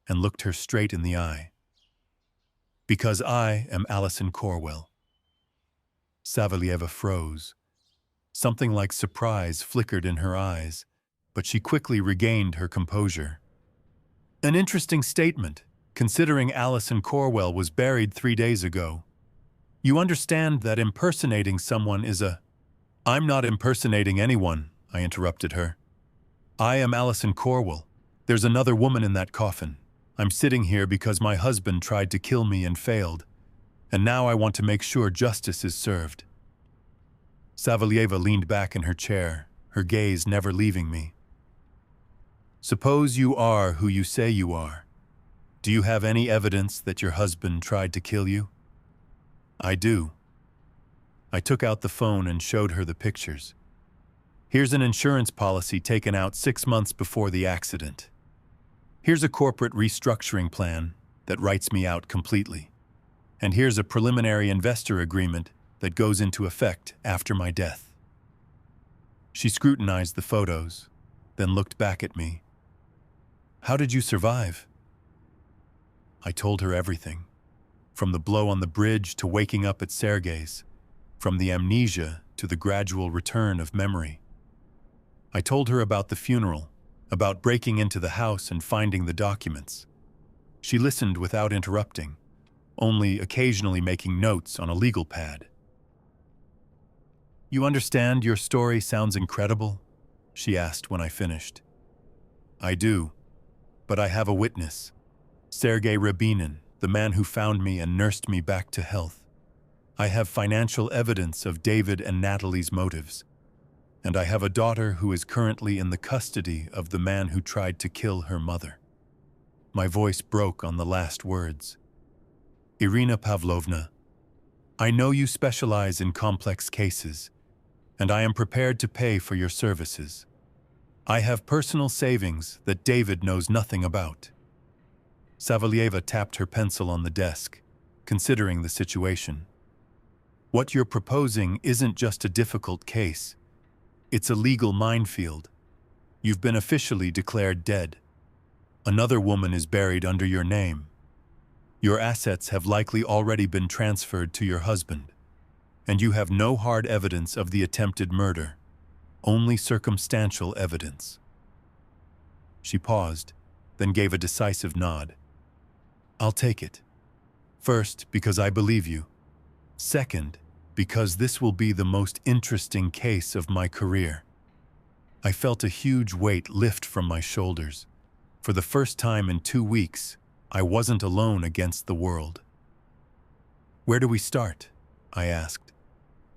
and looked her straight in the eye. Because I am Alison Corwell. Savelyeva froze. Something like surprise flickered in her eyes, but she quickly regained her composure. An interesting statement, considering Alison Corwell was buried 3 days ago. You understand that impersonating someone is a... I'm not impersonating anyone, I interrupted her. I am Alison Corwell. There's another woman in that coffin. I'm sitting here because my husband tried to kill me and failed, and now I want to make sure justice is served. Savelyeva leaned back in her chair, her gaze never leaving me. Suppose you are who you say you are. Do you have any evidence that your husband tried to kill you? I do. I took out the phone and showed her the pictures. Here's an insurance policy taken out 6 months before the accident. Here's a corporate restructuring plan that writes me out completely. And here's a preliminary investor agreement that goes into effect after my death. She scrutinized the photos, then looked back at me. How did you survive? I told her everything, from the blow on the bridge to waking up at Sergei's, from the amnesia to the gradual return of memory. I told her about the funeral, about breaking into the house and finding the documents. She listened without interrupting, only occasionally making notes on a legal pad. You understand your story sounds incredible? She asked when I finished. I do, but I have a witness. Sergei Rabinin, the man who found me and nursed me back to health. I have financial evidence of David and Natalie's motives. And I have a daughter who is currently in the custody of the man who tried to kill her mother. My voice broke on the last words. Irina Pavlovna, I know you specialize in complex cases, and I am prepared to pay for your services. I have personal savings that David knows nothing about. Savalieva tapped her pencil on the desk, considering the situation. What you're proposing isn't just a difficult case. It's a legal minefield. You've been officially declared dead. Another woman is buried under your name. Your assets have likely already been transferred to your husband, and you have no hard evidence of the attempted murder, only circumstantial evidence. She paused, then gave a decisive nod. I'll take it. First, because I believe you. Second, because this will be the most interesting case of my career. I felt a huge weight lift from my shoulders. For the first time in 2 weeks, I wasn't alone against the world. Where do we start? I asked.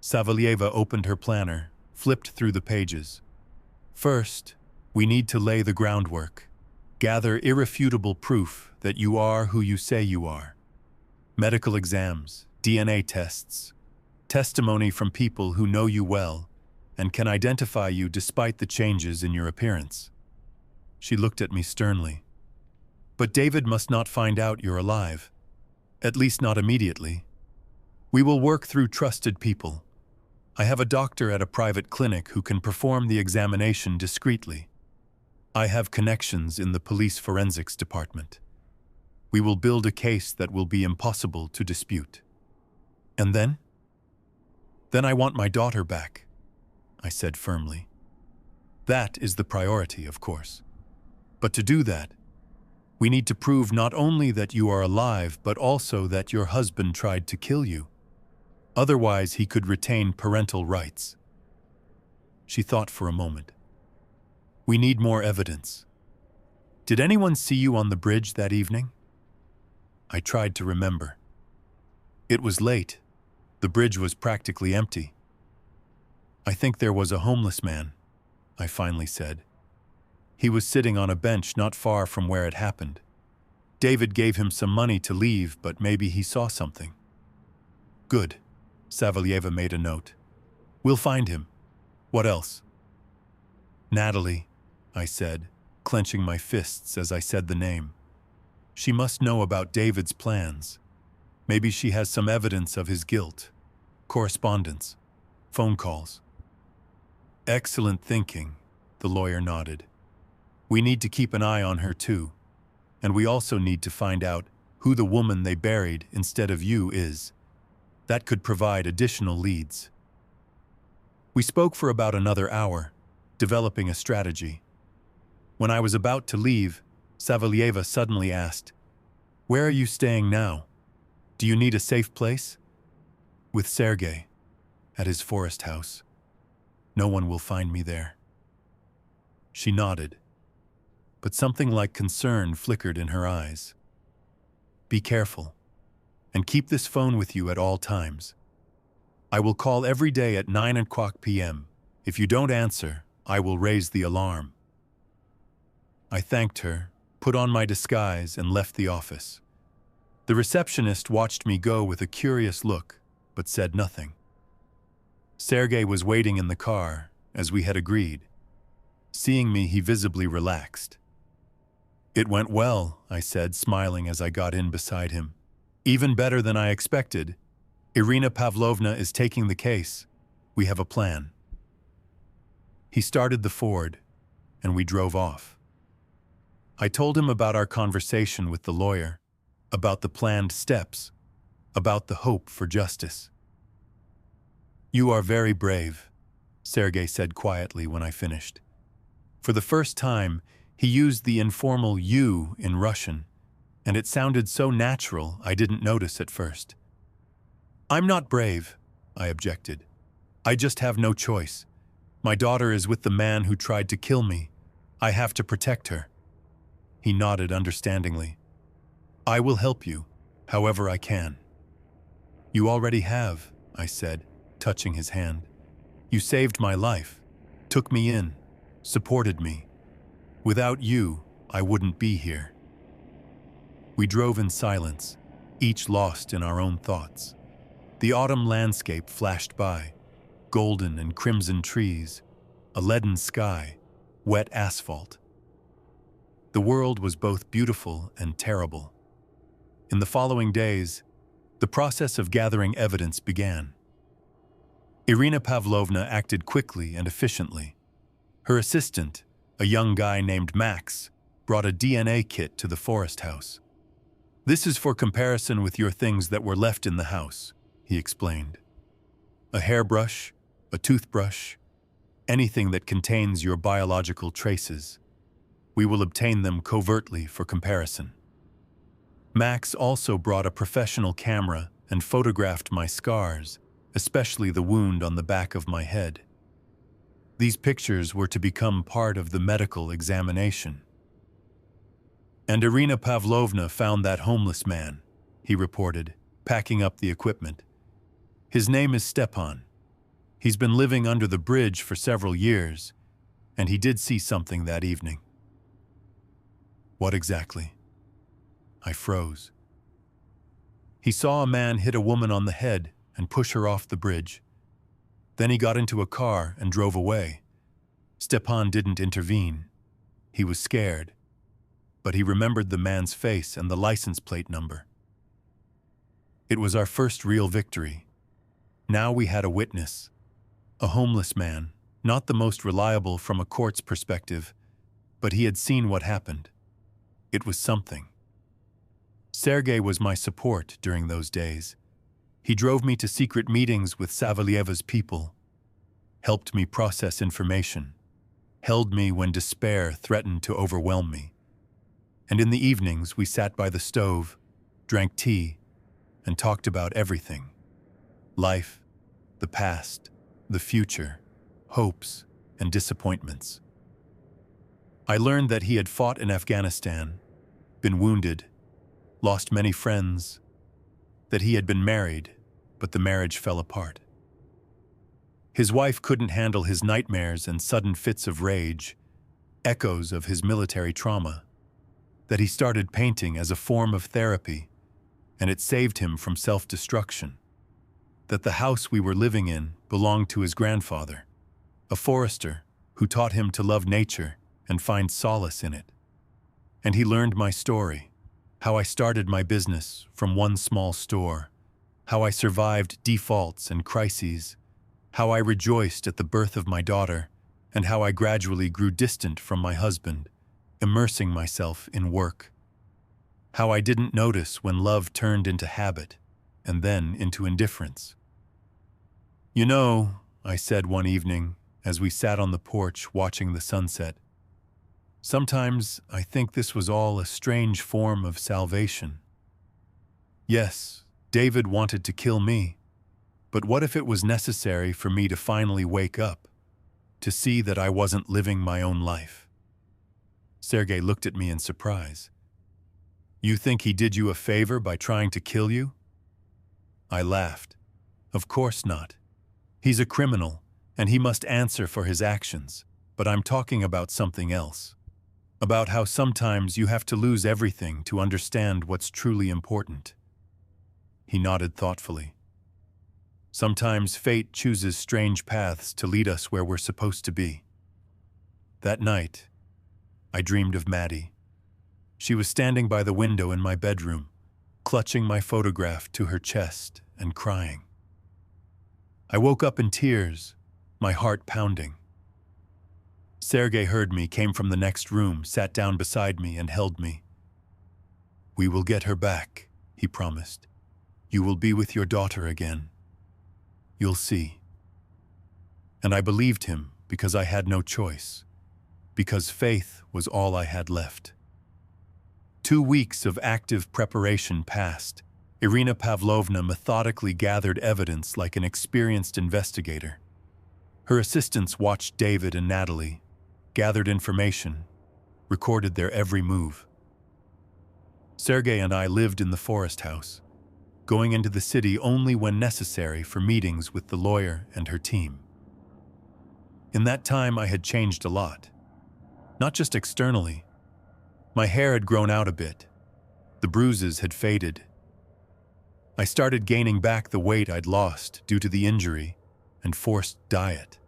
Savalieva opened her planner, flipped through the pages. First, we need to lay the groundwork. Gather irrefutable proof that you are who you say you are. Medical exams, DNA tests, testimony from people who know you well and can identify you despite the changes in your appearance. She looked at me sternly. But David must not find out you're alive, at least not immediately. We will work through trusted people. I have a doctor at a private clinic who can perform the examination discreetly. I have connections in the police forensics department. We will build a case that will be impossible to dispute. And then? Then I want my daughter back, I said firmly. That is the priority, of course. But to do that, we need to prove not only that you are alive, but also that your husband tried to kill you. Otherwise, he could retain parental rights. She thought for a moment. We need more evidence. Did anyone see you on the bridge that evening? I tried to remember. It was late. The bridge was practically empty. I think there was a homeless man, I finally said. He was sitting on a bench not far from where it happened. David gave him some money to leave, but maybe he saw something. Good. Savalieva made a note. We'll find him. What else? Natalie, I said, clenching my fists as I said the name. She must know about David's plans. Maybe she has some evidence of his guilt. Correspondence. Phone calls. Excellent thinking, the lawyer nodded. We need to keep an eye on her too. And we also need to find out who the woman they buried instead of you is. That could provide additional leads. We spoke for about another hour, developing a strategy. When I was about to leave, Savalieva suddenly asked, Where are you staying now? Do you need a safe place? With Sergei, at his forest house. No one will find me there. She nodded, but something like concern flickered in her eyes. Be careful, and keep this phone with you at all times. I will call every day at 9:00 p.m. If you don't answer, I will raise the alarm. I thanked her, put on my disguise, and left the office. The receptionist watched me go with a curious look, but said nothing. Sergei was waiting in the car, as we had agreed. Seeing me, he visibly relaxed. It went well, I said, smiling as I got in beside him. Even better than I expected. Irina Pavlovna is taking the case. We have a plan. He started the Ford, and we drove off. I told him about our conversation with the lawyer, about the planned steps, about the hope for justice. You are very brave, Sergei said quietly when I finished. For the first time, he used the informal you in Russian, and it sounded so natural I didn't notice at first. I'm not brave, I objected. I just have no choice. My daughter is with the man who tried to kill me. I have to protect her. He nodded understandingly. I will help you, however I can. You already have, I said, touching his hand. You saved my life, took me in, supported me. Without you, I wouldn't be here. We drove in silence, each lost in our own thoughts. The autumn landscape flashed by, golden and crimson trees, a leaden sky, wet asphalt. The world was both beautiful and terrible. In the following days, the process of gathering evidence began. Irina Pavlovna acted quickly and efficiently. Her assistant, a young guy named Max, brought a DNA kit to the forest house. This is for comparison with your things that were left in the house, he explained. A hairbrush, a toothbrush, anything that contains your biological traces. We will obtain them covertly for comparison. Max also brought a professional camera and photographed my scars, especially the wound on the back of my head. These pictures were to become part of the medical examination. And Irina Pavlovna found that homeless man, he reported, packing up the equipment. His name is Stepan. He's been living under the bridge for several years, and he did see something that evening. What exactly? I froze. He saw a man hit a woman on the head and push her off the bridge. Then he got into a car and drove away. Stepan didn't intervene. He was scared, but he remembered the man's face and the license plate number. It was our first real victory. Now we had a witness, a homeless man, not the most reliable from a court's perspective, but he had seen what happened. It was something. Sergei was my support during those days. He drove me to secret meetings with Savalieva's people, helped me process information, held me when despair threatened to overwhelm me. And in the evenings, we sat by the stove, drank tea, and talked about everything. Life, the past, the future, hopes, and disappointments. I learned that he had fought in Afghanistan, been wounded, lost many friends, that he had been married, but the marriage fell apart. His wife couldn't handle his nightmares and sudden fits of rage, echoes of his military trauma, that he started painting as a form of therapy, and it saved him from self-destruction, that the house we were living in belonged to his grandfather, a forester who taught him to love nature and find solace in it. And he learned my story, how I started my business from one small store, how I survived defaults and crises, how I rejoiced at the birth of my daughter, and how I gradually grew distant from my husband, immersing myself in work. How I didn't notice when love turned into habit, and then into indifference. You know, I said one evening, as we sat on the porch watching the sunset, sometimes I think this was all a strange form of salvation. Yes, David wanted to kill me, but what if it was necessary for me to finally wake up, to see that I wasn't living my own life? Sergei looked at me in surprise. You think he did you a favor by trying to kill you? I laughed. Of course not. He's a criminal, and he must answer for his actions, but I'm talking about something else. About how sometimes you have to lose everything to understand what's truly important. He nodded thoughtfully. Sometimes fate chooses strange paths to lead us where we're supposed to be. That night, I dreamed of Maddie. She was standing by the window in my bedroom, clutching my photograph to her chest and crying. I woke up in tears, my heart pounding. Sergei heard me, came from the next room, sat down beside me, and held me. "We will get her back," he promised. "You will be with your daughter again. You'll see." And I believed him because I had no choice, because faith was all I had left. 2 weeks of active preparation passed. Irina Pavlovna methodically gathered evidence like an experienced investigator. Her assistants watched David and Natalie, gathered information, recorded their every move. Sergei and I lived in the forest house, going into the city only when necessary for meetings with the lawyer and her team. In that time, I had changed a lot. Not just externally. My hair had grown out a bit. The bruises had faded. I started gaining back the weight I'd lost due to the injury and forced diet.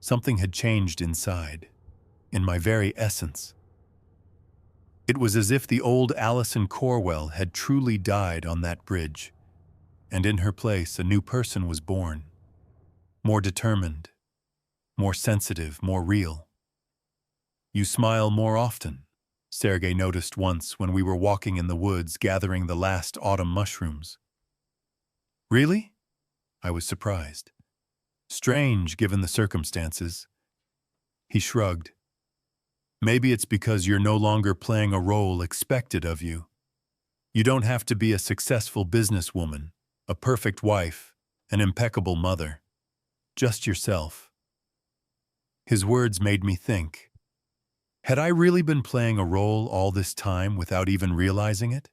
Something had changed inside, in my very essence. It was as if the old Alison Corwell had truly died on that bridge, and in her place a new person was born, more determined, more sensitive, more real. "You smile more often," Sergei noticed once when we were walking in the woods gathering the last autumn mushrooms. "Really?" I was surprised. "Strange, given the circumstances." He shrugged. "Maybe it's because you're no longer playing a role expected of you. You don't have to be a successful businesswoman, a perfect wife, an impeccable mother. Just yourself." His words made me think. Had I really been playing a role all this time without even realizing it?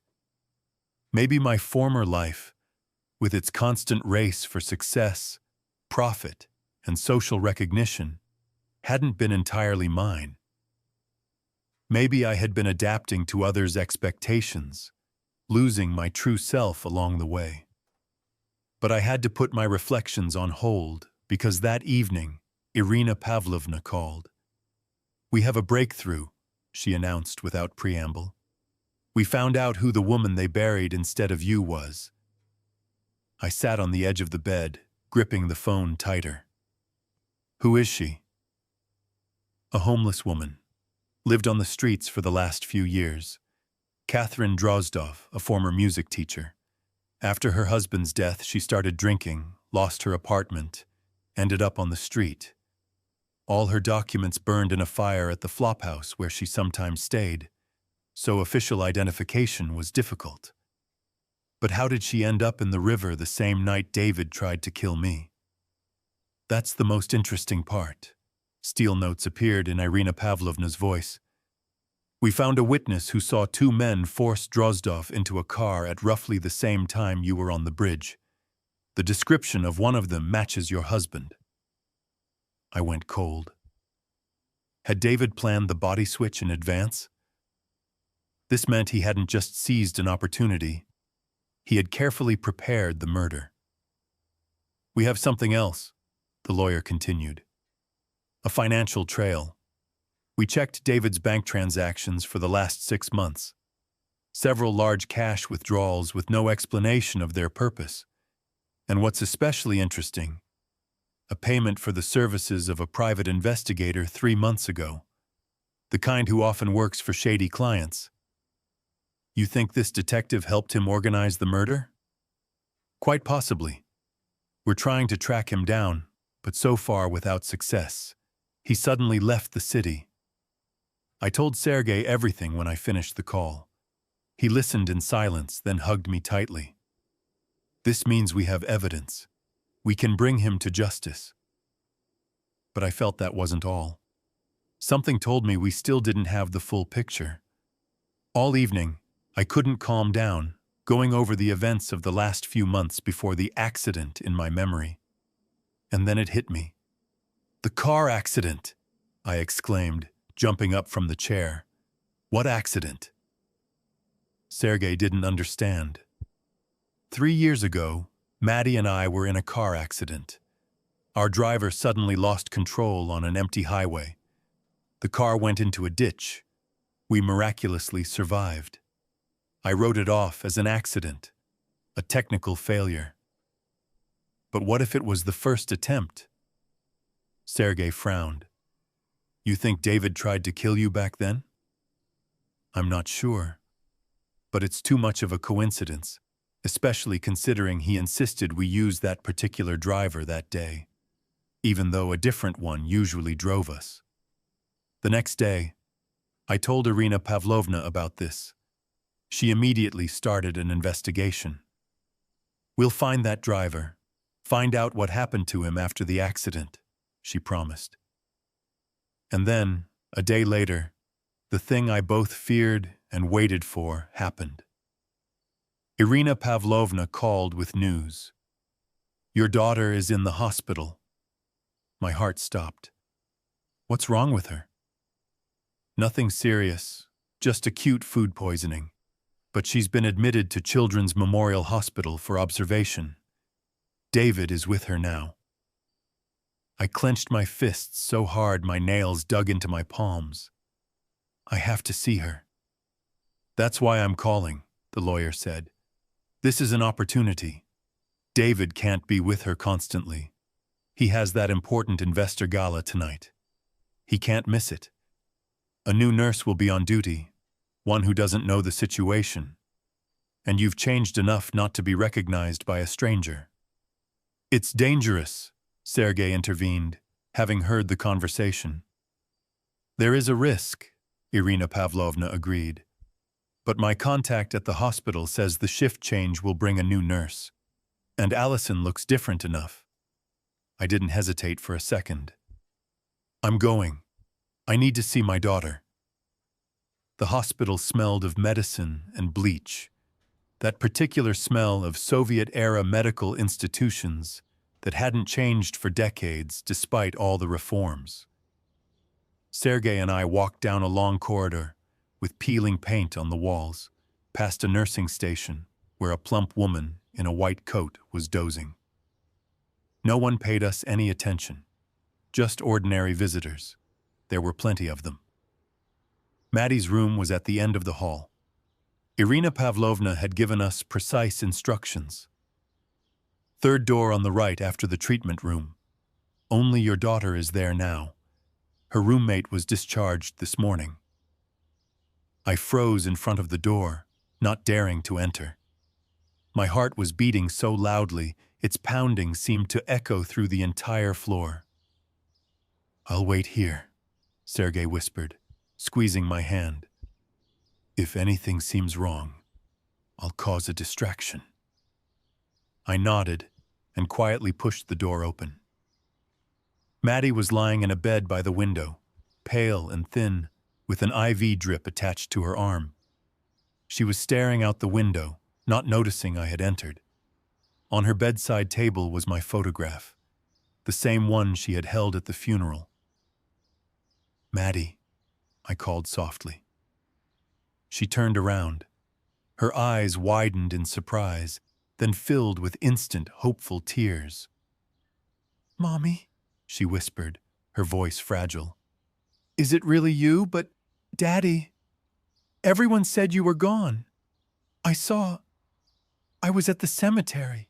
Maybe my former life, with its constant race for success, profit, and social recognition, hadn't been entirely mine. Maybe I had been adapting to others' expectations, losing my true self along the way. But I had to put my reflections on hold because that evening, Irina Pavlovna called. "We have a breakthrough," she announced without preamble. "We found out who the woman they buried instead of you was." I sat on the edge of the bed, gripping the phone tighter. "Who is she?" "A homeless woman. Lived on the streets for the last few years. Catherine Drozdov, a former music teacher. After her husband's death, she started drinking, lost her apartment, ended up on the street. All her documents burned in a fire at the flophouse where she sometimes stayed, so official identification was difficult. But how did she end up in the river the same night David tried to kill me? That's the most interesting part." Steel notes appeared in Irina Pavlovna's voice. "We found a witness who saw 2 men force Drozdov into a car at roughly the same time you were on the bridge. The description of one of them matches your husband." I went cold. Had David planned the body switch in advance? This meant he hadn't just seized an opportunity. He had carefully prepared the murder. "We have something else," the lawyer continued. "A financial trail. We checked David's bank transactions for the last 6 months. Several large cash withdrawals with no explanation of their purpose. And what's especially interesting, a payment for the services of a private investigator 3 months ago, the kind who often works for shady clients. You think this detective helped him organize the murder?" "Quite possibly. We're trying to track him down, but so far without success. He suddenly left the city." I told Sergei everything when I finished the call. He listened in silence, then hugged me tightly. "This means we have evidence. We can bring him to justice." But I felt that wasn't all. Something told me we still didn't have the full picture. All evening, I couldn't calm down, going over the events of the last few months before the accident in my memory. And then it hit me. "The car accident!" I exclaimed, jumping up from the chair. "What accident?" Sergei didn't understand. 3 years ago, Maddie and I were in a car accident. Our driver suddenly lost control on an empty highway. The car went into a ditch. We miraculously survived. I wrote it off as an accident, a technical failure. But what if it was the first attempt? Sergei frowned. You think David tried to kill you back then? I'm not sure. But it's too much of a coincidence, especially considering he insisted we use that particular driver that day, even though a different one usually drove us. The next day, I told Irina Pavlovna about this. She immediately started an investigation. We'll find that driver, find out what happened to him after the accident, she promised. And then, a day later, the thing I both feared and waited for happened. Irina Pavlovna called with news. Your daughter is in the hospital. My heart stopped. What's wrong with her? Nothing serious, just acute food poisoning. But she's been admitted to Children's Memorial Hospital for observation. David is with her now. I clenched my fists so hard my nails dug into my palms. I have to see her. That's why I'm calling, the lawyer said. This is an opportunity. David can't be with her constantly. He has that important investor gala tonight. He can't miss it. A new nurse will be on duty, one who doesn't know the situation. And you've changed enough not to be recognized by a stranger. It's dangerous, Sergei intervened, having heard the conversation. There is a risk, Irina Pavlovna agreed. But my contact at the hospital says the shift change will bring a new nurse. And Allison looks different enough. I didn't hesitate for a second. I'm going. I need to see my daughter. The hospital smelled of medicine and bleach, that particular smell of Soviet-era medical institutions that hadn't changed for decades despite all the reforms. Sergei and I walked down a long corridor with peeling paint on the walls, past a nursing station where a plump woman in a white coat was dozing. No one paid us any attention, just ordinary visitors. There were plenty of them. Maddie's room was at the end of the hall. Irina Pavlovna had given us precise instructions. Third door on the right after the treatment room. Only your daughter is there now. Her roommate was discharged this morning. I froze in front of the door, not daring to enter. My heart was beating so loudly, its pounding seemed to echo through the entire floor. I'll wait here, Sergei whispered, squeezing my hand. If anything seems wrong, I'll cause a distraction. I nodded and quietly pushed the door open. Maddie was lying in a bed by the window, pale and thin, with an IV drip attached to her arm. She was staring out the window, not noticing I had entered. On her bedside table was my photograph, the same one she had held at the funeral. Maddie, I called softly. She turned around. Her eyes widened in surprise, then filled with instant, hopeful tears. Mommy, she whispered, her voice fragile. Is it really you? But, Daddy, everyone said you were gone. I was at the cemetery.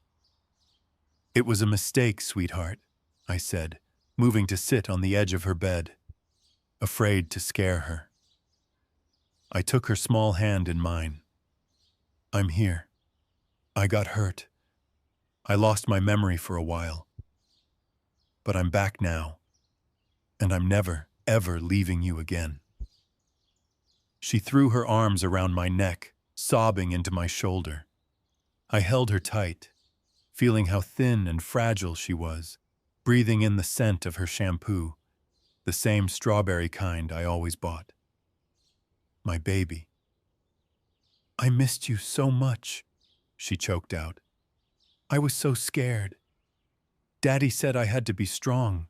It was a mistake, sweetheart, I said, moving to sit on the edge of her bed, afraid to scare her. I took her small hand in mine. I'm here. I got hurt. I lost my memory for a while. But I'm back now, and I'm never, ever leaving you again. She threw her arms around my neck, sobbing into my shoulder. I held her tight, feeling how thin and fragile she was, breathing in the scent of her shampoo, the same strawberry kind I always bought. My baby. I missed you so much, she choked out. I was so scared. Daddy said I had to be strong,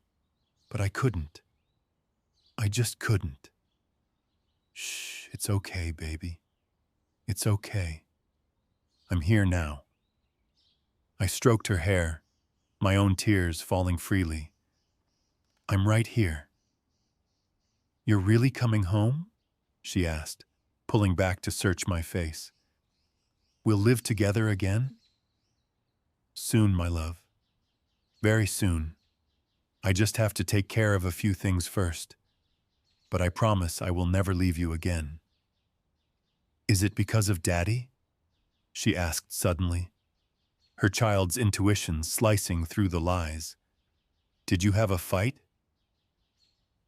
but I couldn't. I just couldn't. Shh, it's okay, baby. It's okay. I'm here now. I stroked her hair, my own tears falling freely. I'm right here. You're really coming home? she asked, pulling back to search my face. We'll live together again? Soon, my love. Very soon. I just have to take care of a few things first. But I promise I will never leave you again. Is it because of Daddy? She asked suddenly, her child's intuition slicing through the lies. Did you have a fight?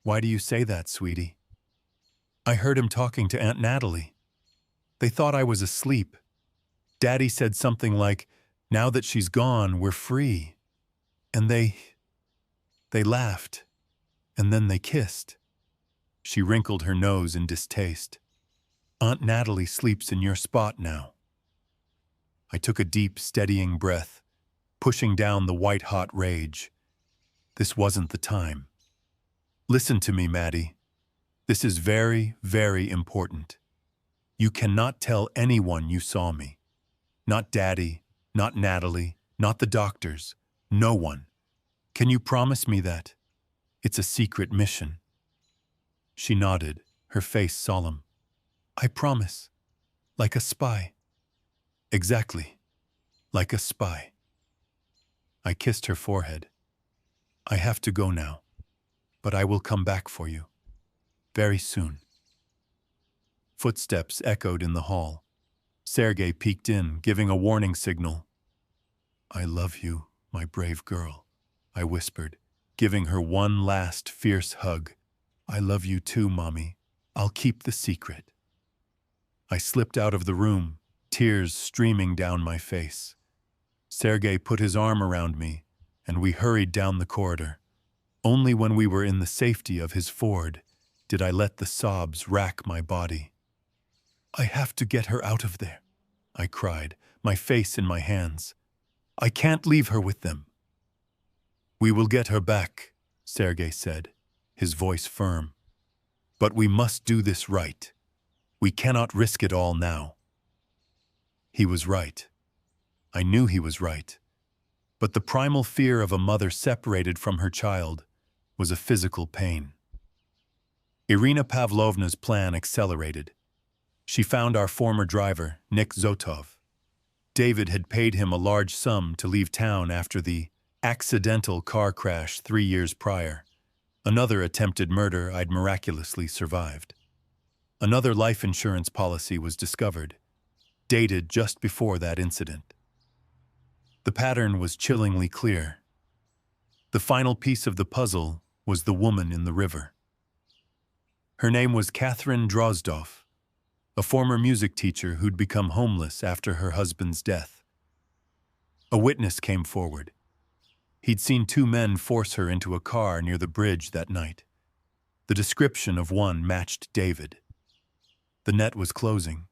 Why do you say that, sweetie? I heard him talking to Aunt Natalie. They thought I was asleep. Daddy said something like, now that she's gone, we're free. And they laughed, and then they kissed. She wrinkled her nose in distaste. Aunt Natalie sleeps in your spot now. I took a deep, steadying breath, pushing down the white-hot rage. This wasn't the time. Listen to me, Maddie. This is very, very important. You cannot tell anyone you saw me. Not Daddy, not Natalie, not the doctors, no one. Can you promise me that? It's a secret mission. She nodded, her face solemn. I promise. Like a spy. Exactly. Like a spy. I kissed her forehead. I have to go now, but I will come back for you. Very soon. Footsteps echoed in the hall. Sergei peeked in, giving a warning signal. I love you, my brave girl, I whispered, giving her one last fierce hug. I love you too, Mommy. I'll keep the secret. I slipped out of the room, tears streaming down my face. Sergei put his arm around me, and we hurried down the corridor. Only when we were in the safety of his Ford did I let the sobs rack my body. I have to get her out of there, I cried, my face in my hands. I can't leave her with them. We will get her back, Sergei said, his voice firm. But we must do this right. We cannot risk it all now. He was right. I knew he was right. But the primal fear of a mother separated from her child was a physical pain. Irina Pavlovna's plan accelerated. She found our former driver, Nick Zotov. David had paid him a large sum to leave town after the accidental car crash 3 years prior. Another attempted murder I'd miraculously survived. Another life insurance policy was discovered, dated just before that incident. The pattern was chillingly clear. The final piece of the puzzle was the woman in the river. Her name was Catherine Drozdov, a former music teacher who'd become homeless after her husband's death. A witness came forward. He'd seen 2 men force her into a car near the bridge that night. The description of one matched David. The net was closing.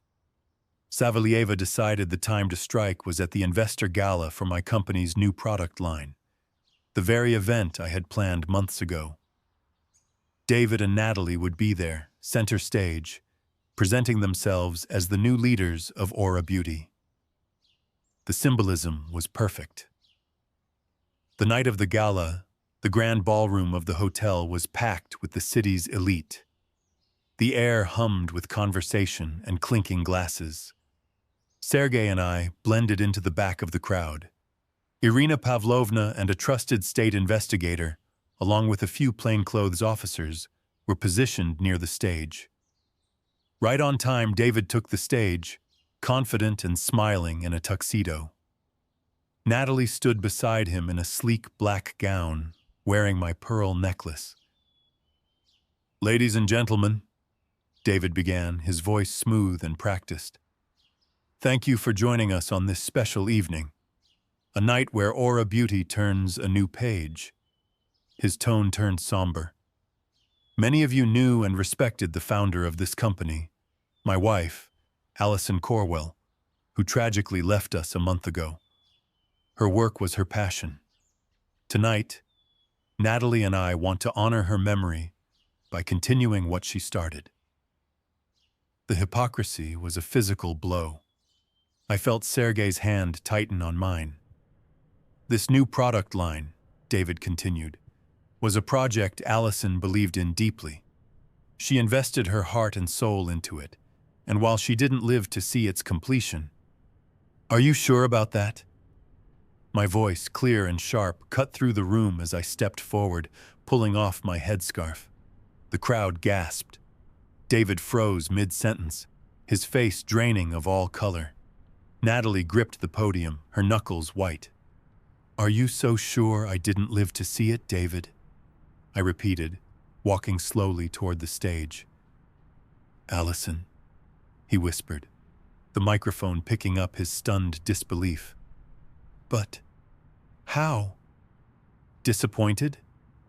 Savalieva decided the time to strike was at the investor gala for my company's new product line, the very event I had planned months ago. David and Natalie would be there, center stage, presenting themselves as the new leaders of Aura Beauty. The symbolism was perfect. The night of the gala, the grand ballroom of the hotel was packed with the city's elite. The air hummed with conversation and clinking glasses. Sergei and I blended into the back of the crowd. Irina Pavlovna and a trusted state investigator, along with a few plainclothes officers, were positioned near the stage. Right on time, David took the stage, confident and smiling in a tuxedo. Natalie stood beside him in a sleek black gown, wearing my pearl necklace. Ladies and gentlemen, David began, his voice smooth and practiced. Thank you for joining us on this special evening, a night where Aura Beauty turns a new page. His tone turned somber. Many of you knew and respected the founder of this company, my wife, Alison Corwell, who tragically left us a month ago. Her work was her passion. Tonight, Natalie and I want to honor her memory by continuing what she started. The hypocrisy was a physical blow. I felt Sergei's hand tighten on mine. This new product line, David continued, was a project Alison believed in deeply. She invested her heart and soul into it, and while she didn't live to see its completion. Are you sure about that? My voice, clear and sharp, cut through the room as I stepped forward, pulling off my headscarf. The crowd gasped. David froze mid-sentence, his face draining of all color. Natalie gripped the podium, her knuckles white. Are you so sure I didn't live to see it, David? I repeated, walking slowly toward the stage. Allison, he whispered, the microphone picking up his stunned disbelief. But how? Disappointed?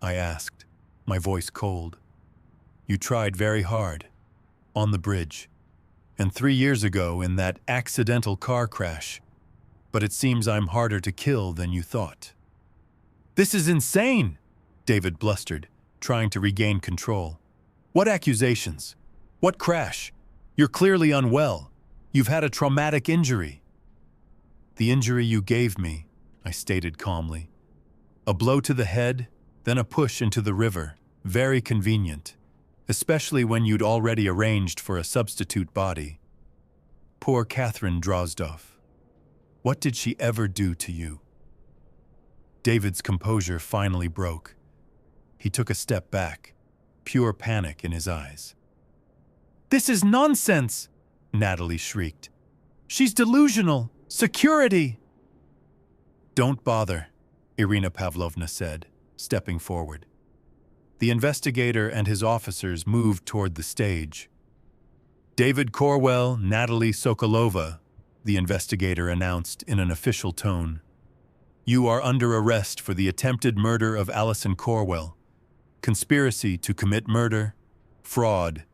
I asked, my voice cold. You tried very hard, on the bridge, and 3 years ago in that accidental car crash, but it seems I'm harder to kill than you thought. This is insane, David blustered, trying to regain control. What accusations? What crash? You're clearly unwell. You've had a traumatic injury. The injury you gave me, I stated calmly. A blow to the head, then a push into the river. Very convenient, especially when you'd already arranged for a substitute body. Poor Catherine Drozdov. What did she ever do to you? David's composure finally broke. He took a step back, pure panic in his eyes. This is nonsense, Natalie shrieked. She's delusional. Security! Don't bother, Irina Pavlovna said, stepping forward. The investigator and his officers moved toward the stage. David Corwell, Natalie Sokolova, the investigator announced in an official tone. You are under arrest for the attempted murder of Allison Corwell, conspiracy to commit murder, fraud,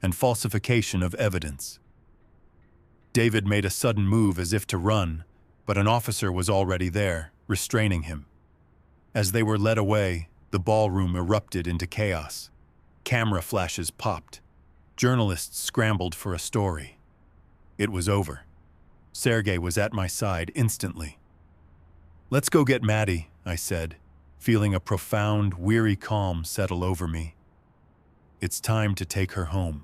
and falsification of evidence. David made a sudden move as if to run, but an officer was already there, restraining him. As they were led away, the ballroom erupted into chaos. Camera flashes popped. Journalists scrambled for a story. It was over. Sergei was at my side instantly. Let's go get Maddie, I said, feeling a profound, weary calm settle over me. It's time to take her home.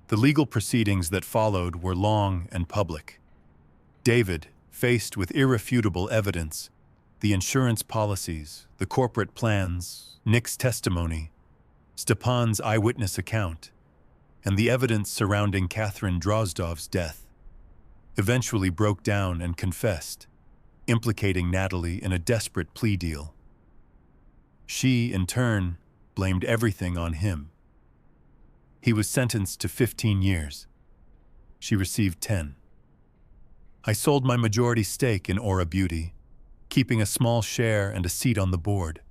The legal proceedings that followed were long and public. David, faced with irrefutable evidence, the insurance policies, the corporate plans, Nick's testimony, Stepan's eyewitness account, and the evidence surrounding Catherine Drozdov's death, eventually broke down and confessed, implicating Natalie in a desperate plea deal. She, in turn, blamed everything on him. He was sentenced to 15 years. She received 10. I sold my majority stake in Aura Beauty, keeping a small share and a seat on the board.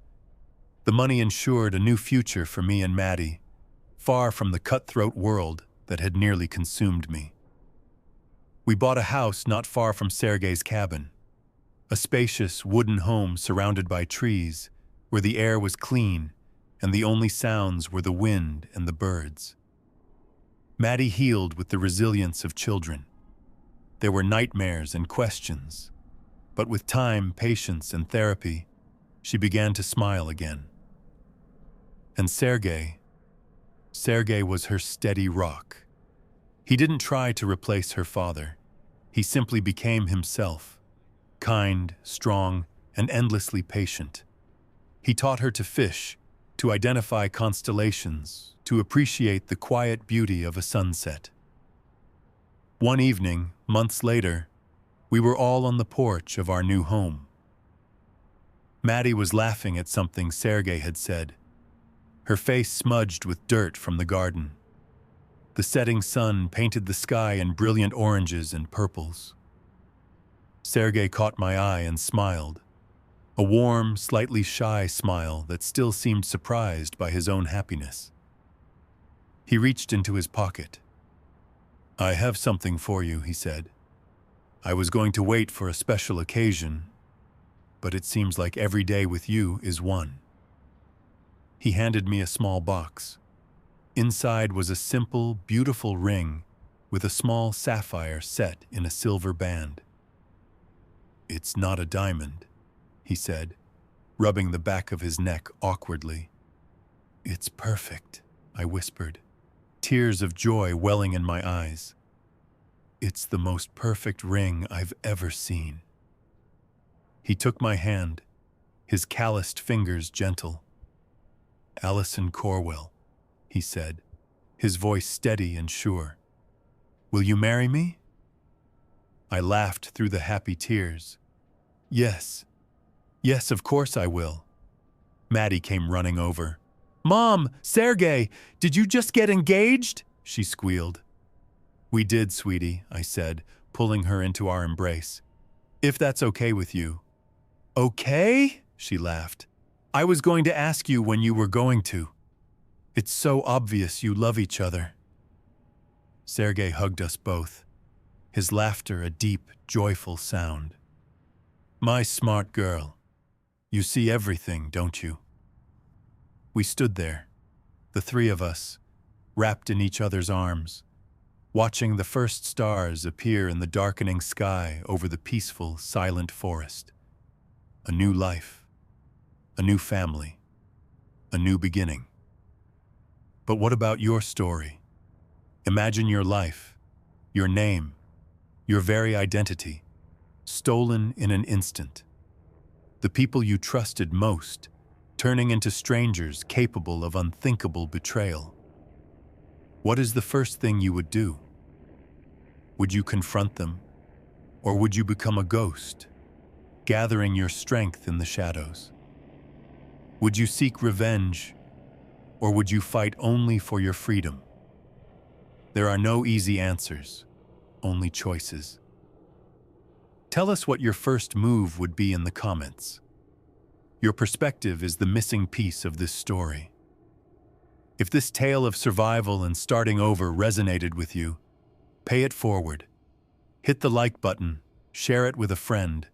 The money ensured a new future for me and Maddie, far from the cutthroat world that had nearly consumed me. We bought a house not far from Sergei's cabin, a spacious wooden home surrounded by trees, where the air was clean and the only sounds were the wind and the birds. Maddie healed with the resilience of children. There were nightmares and questions, but with time, patience, and therapy, she began to smile again. And Sergei was her steady rock. He didn't try to replace her father. He simply became himself, kind, strong, and endlessly patient. He taught her to fish, to identify constellations, to appreciate the quiet beauty of a sunset. One evening, months later, we were all on the porch of our new home. Maddie was laughing at something Sergei had said, her face smudged with dirt from the garden. The setting sun painted the sky in brilliant oranges and purples. Sergei caught my eye and smiled, a warm, slightly shy smile that still seemed surprised by his own happiness. He reached into his pocket. I have something for you, he said. I was going to wait for a special occasion, but it seems like every day with you is one. He handed me a small box. Inside was a simple, beautiful ring with a small sapphire set in a silver band. It's not a diamond, he said, rubbing the back of his neck awkwardly. It's perfect, I whispered, tears of joy welling in my eyes. It's the most perfect ring I've ever seen. He took my hand, his calloused fingers gentle. Allison Corwell, he said, his voice steady and sure. Will you marry me? I laughed through the happy tears. Yes, of course I will. Maddie came running over. Mom, Sergey, did you just get engaged? She squealed. We did, sweetie, I said, pulling her into our embrace. If that's okay with you. Okay? She laughed. I was going to ask you when you were going to. It's so obvious you love each other. Sergey hugged us both, his laughter a deep, joyful sound. My smart girl. You see everything, don't you? We stood there, the three of us, wrapped in each other's arms, watching the first stars appear in the darkening sky over the peaceful, silent forest. A new life, a new family, a new beginning. But what about your story? Imagine your life, your name, your very identity, stolen in an instant. The people you trusted most, turning into strangers capable of unthinkable betrayal. What is the first thing you would do? Would you confront them? Or would you become a ghost, gathering your strength in the shadows? Would you seek revenge? Or would you fight only for your freedom? There are no easy answers, only choices. Tell us what your first move would be in the comments. Your perspective is the missing piece of this story. If this tale of survival and starting over resonated with you, pay it forward. Hit the like button, share it with a friend,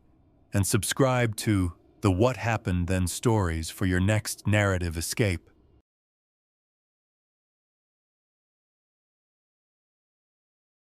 and subscribe to the What Happened Then stories for your next narrative escape.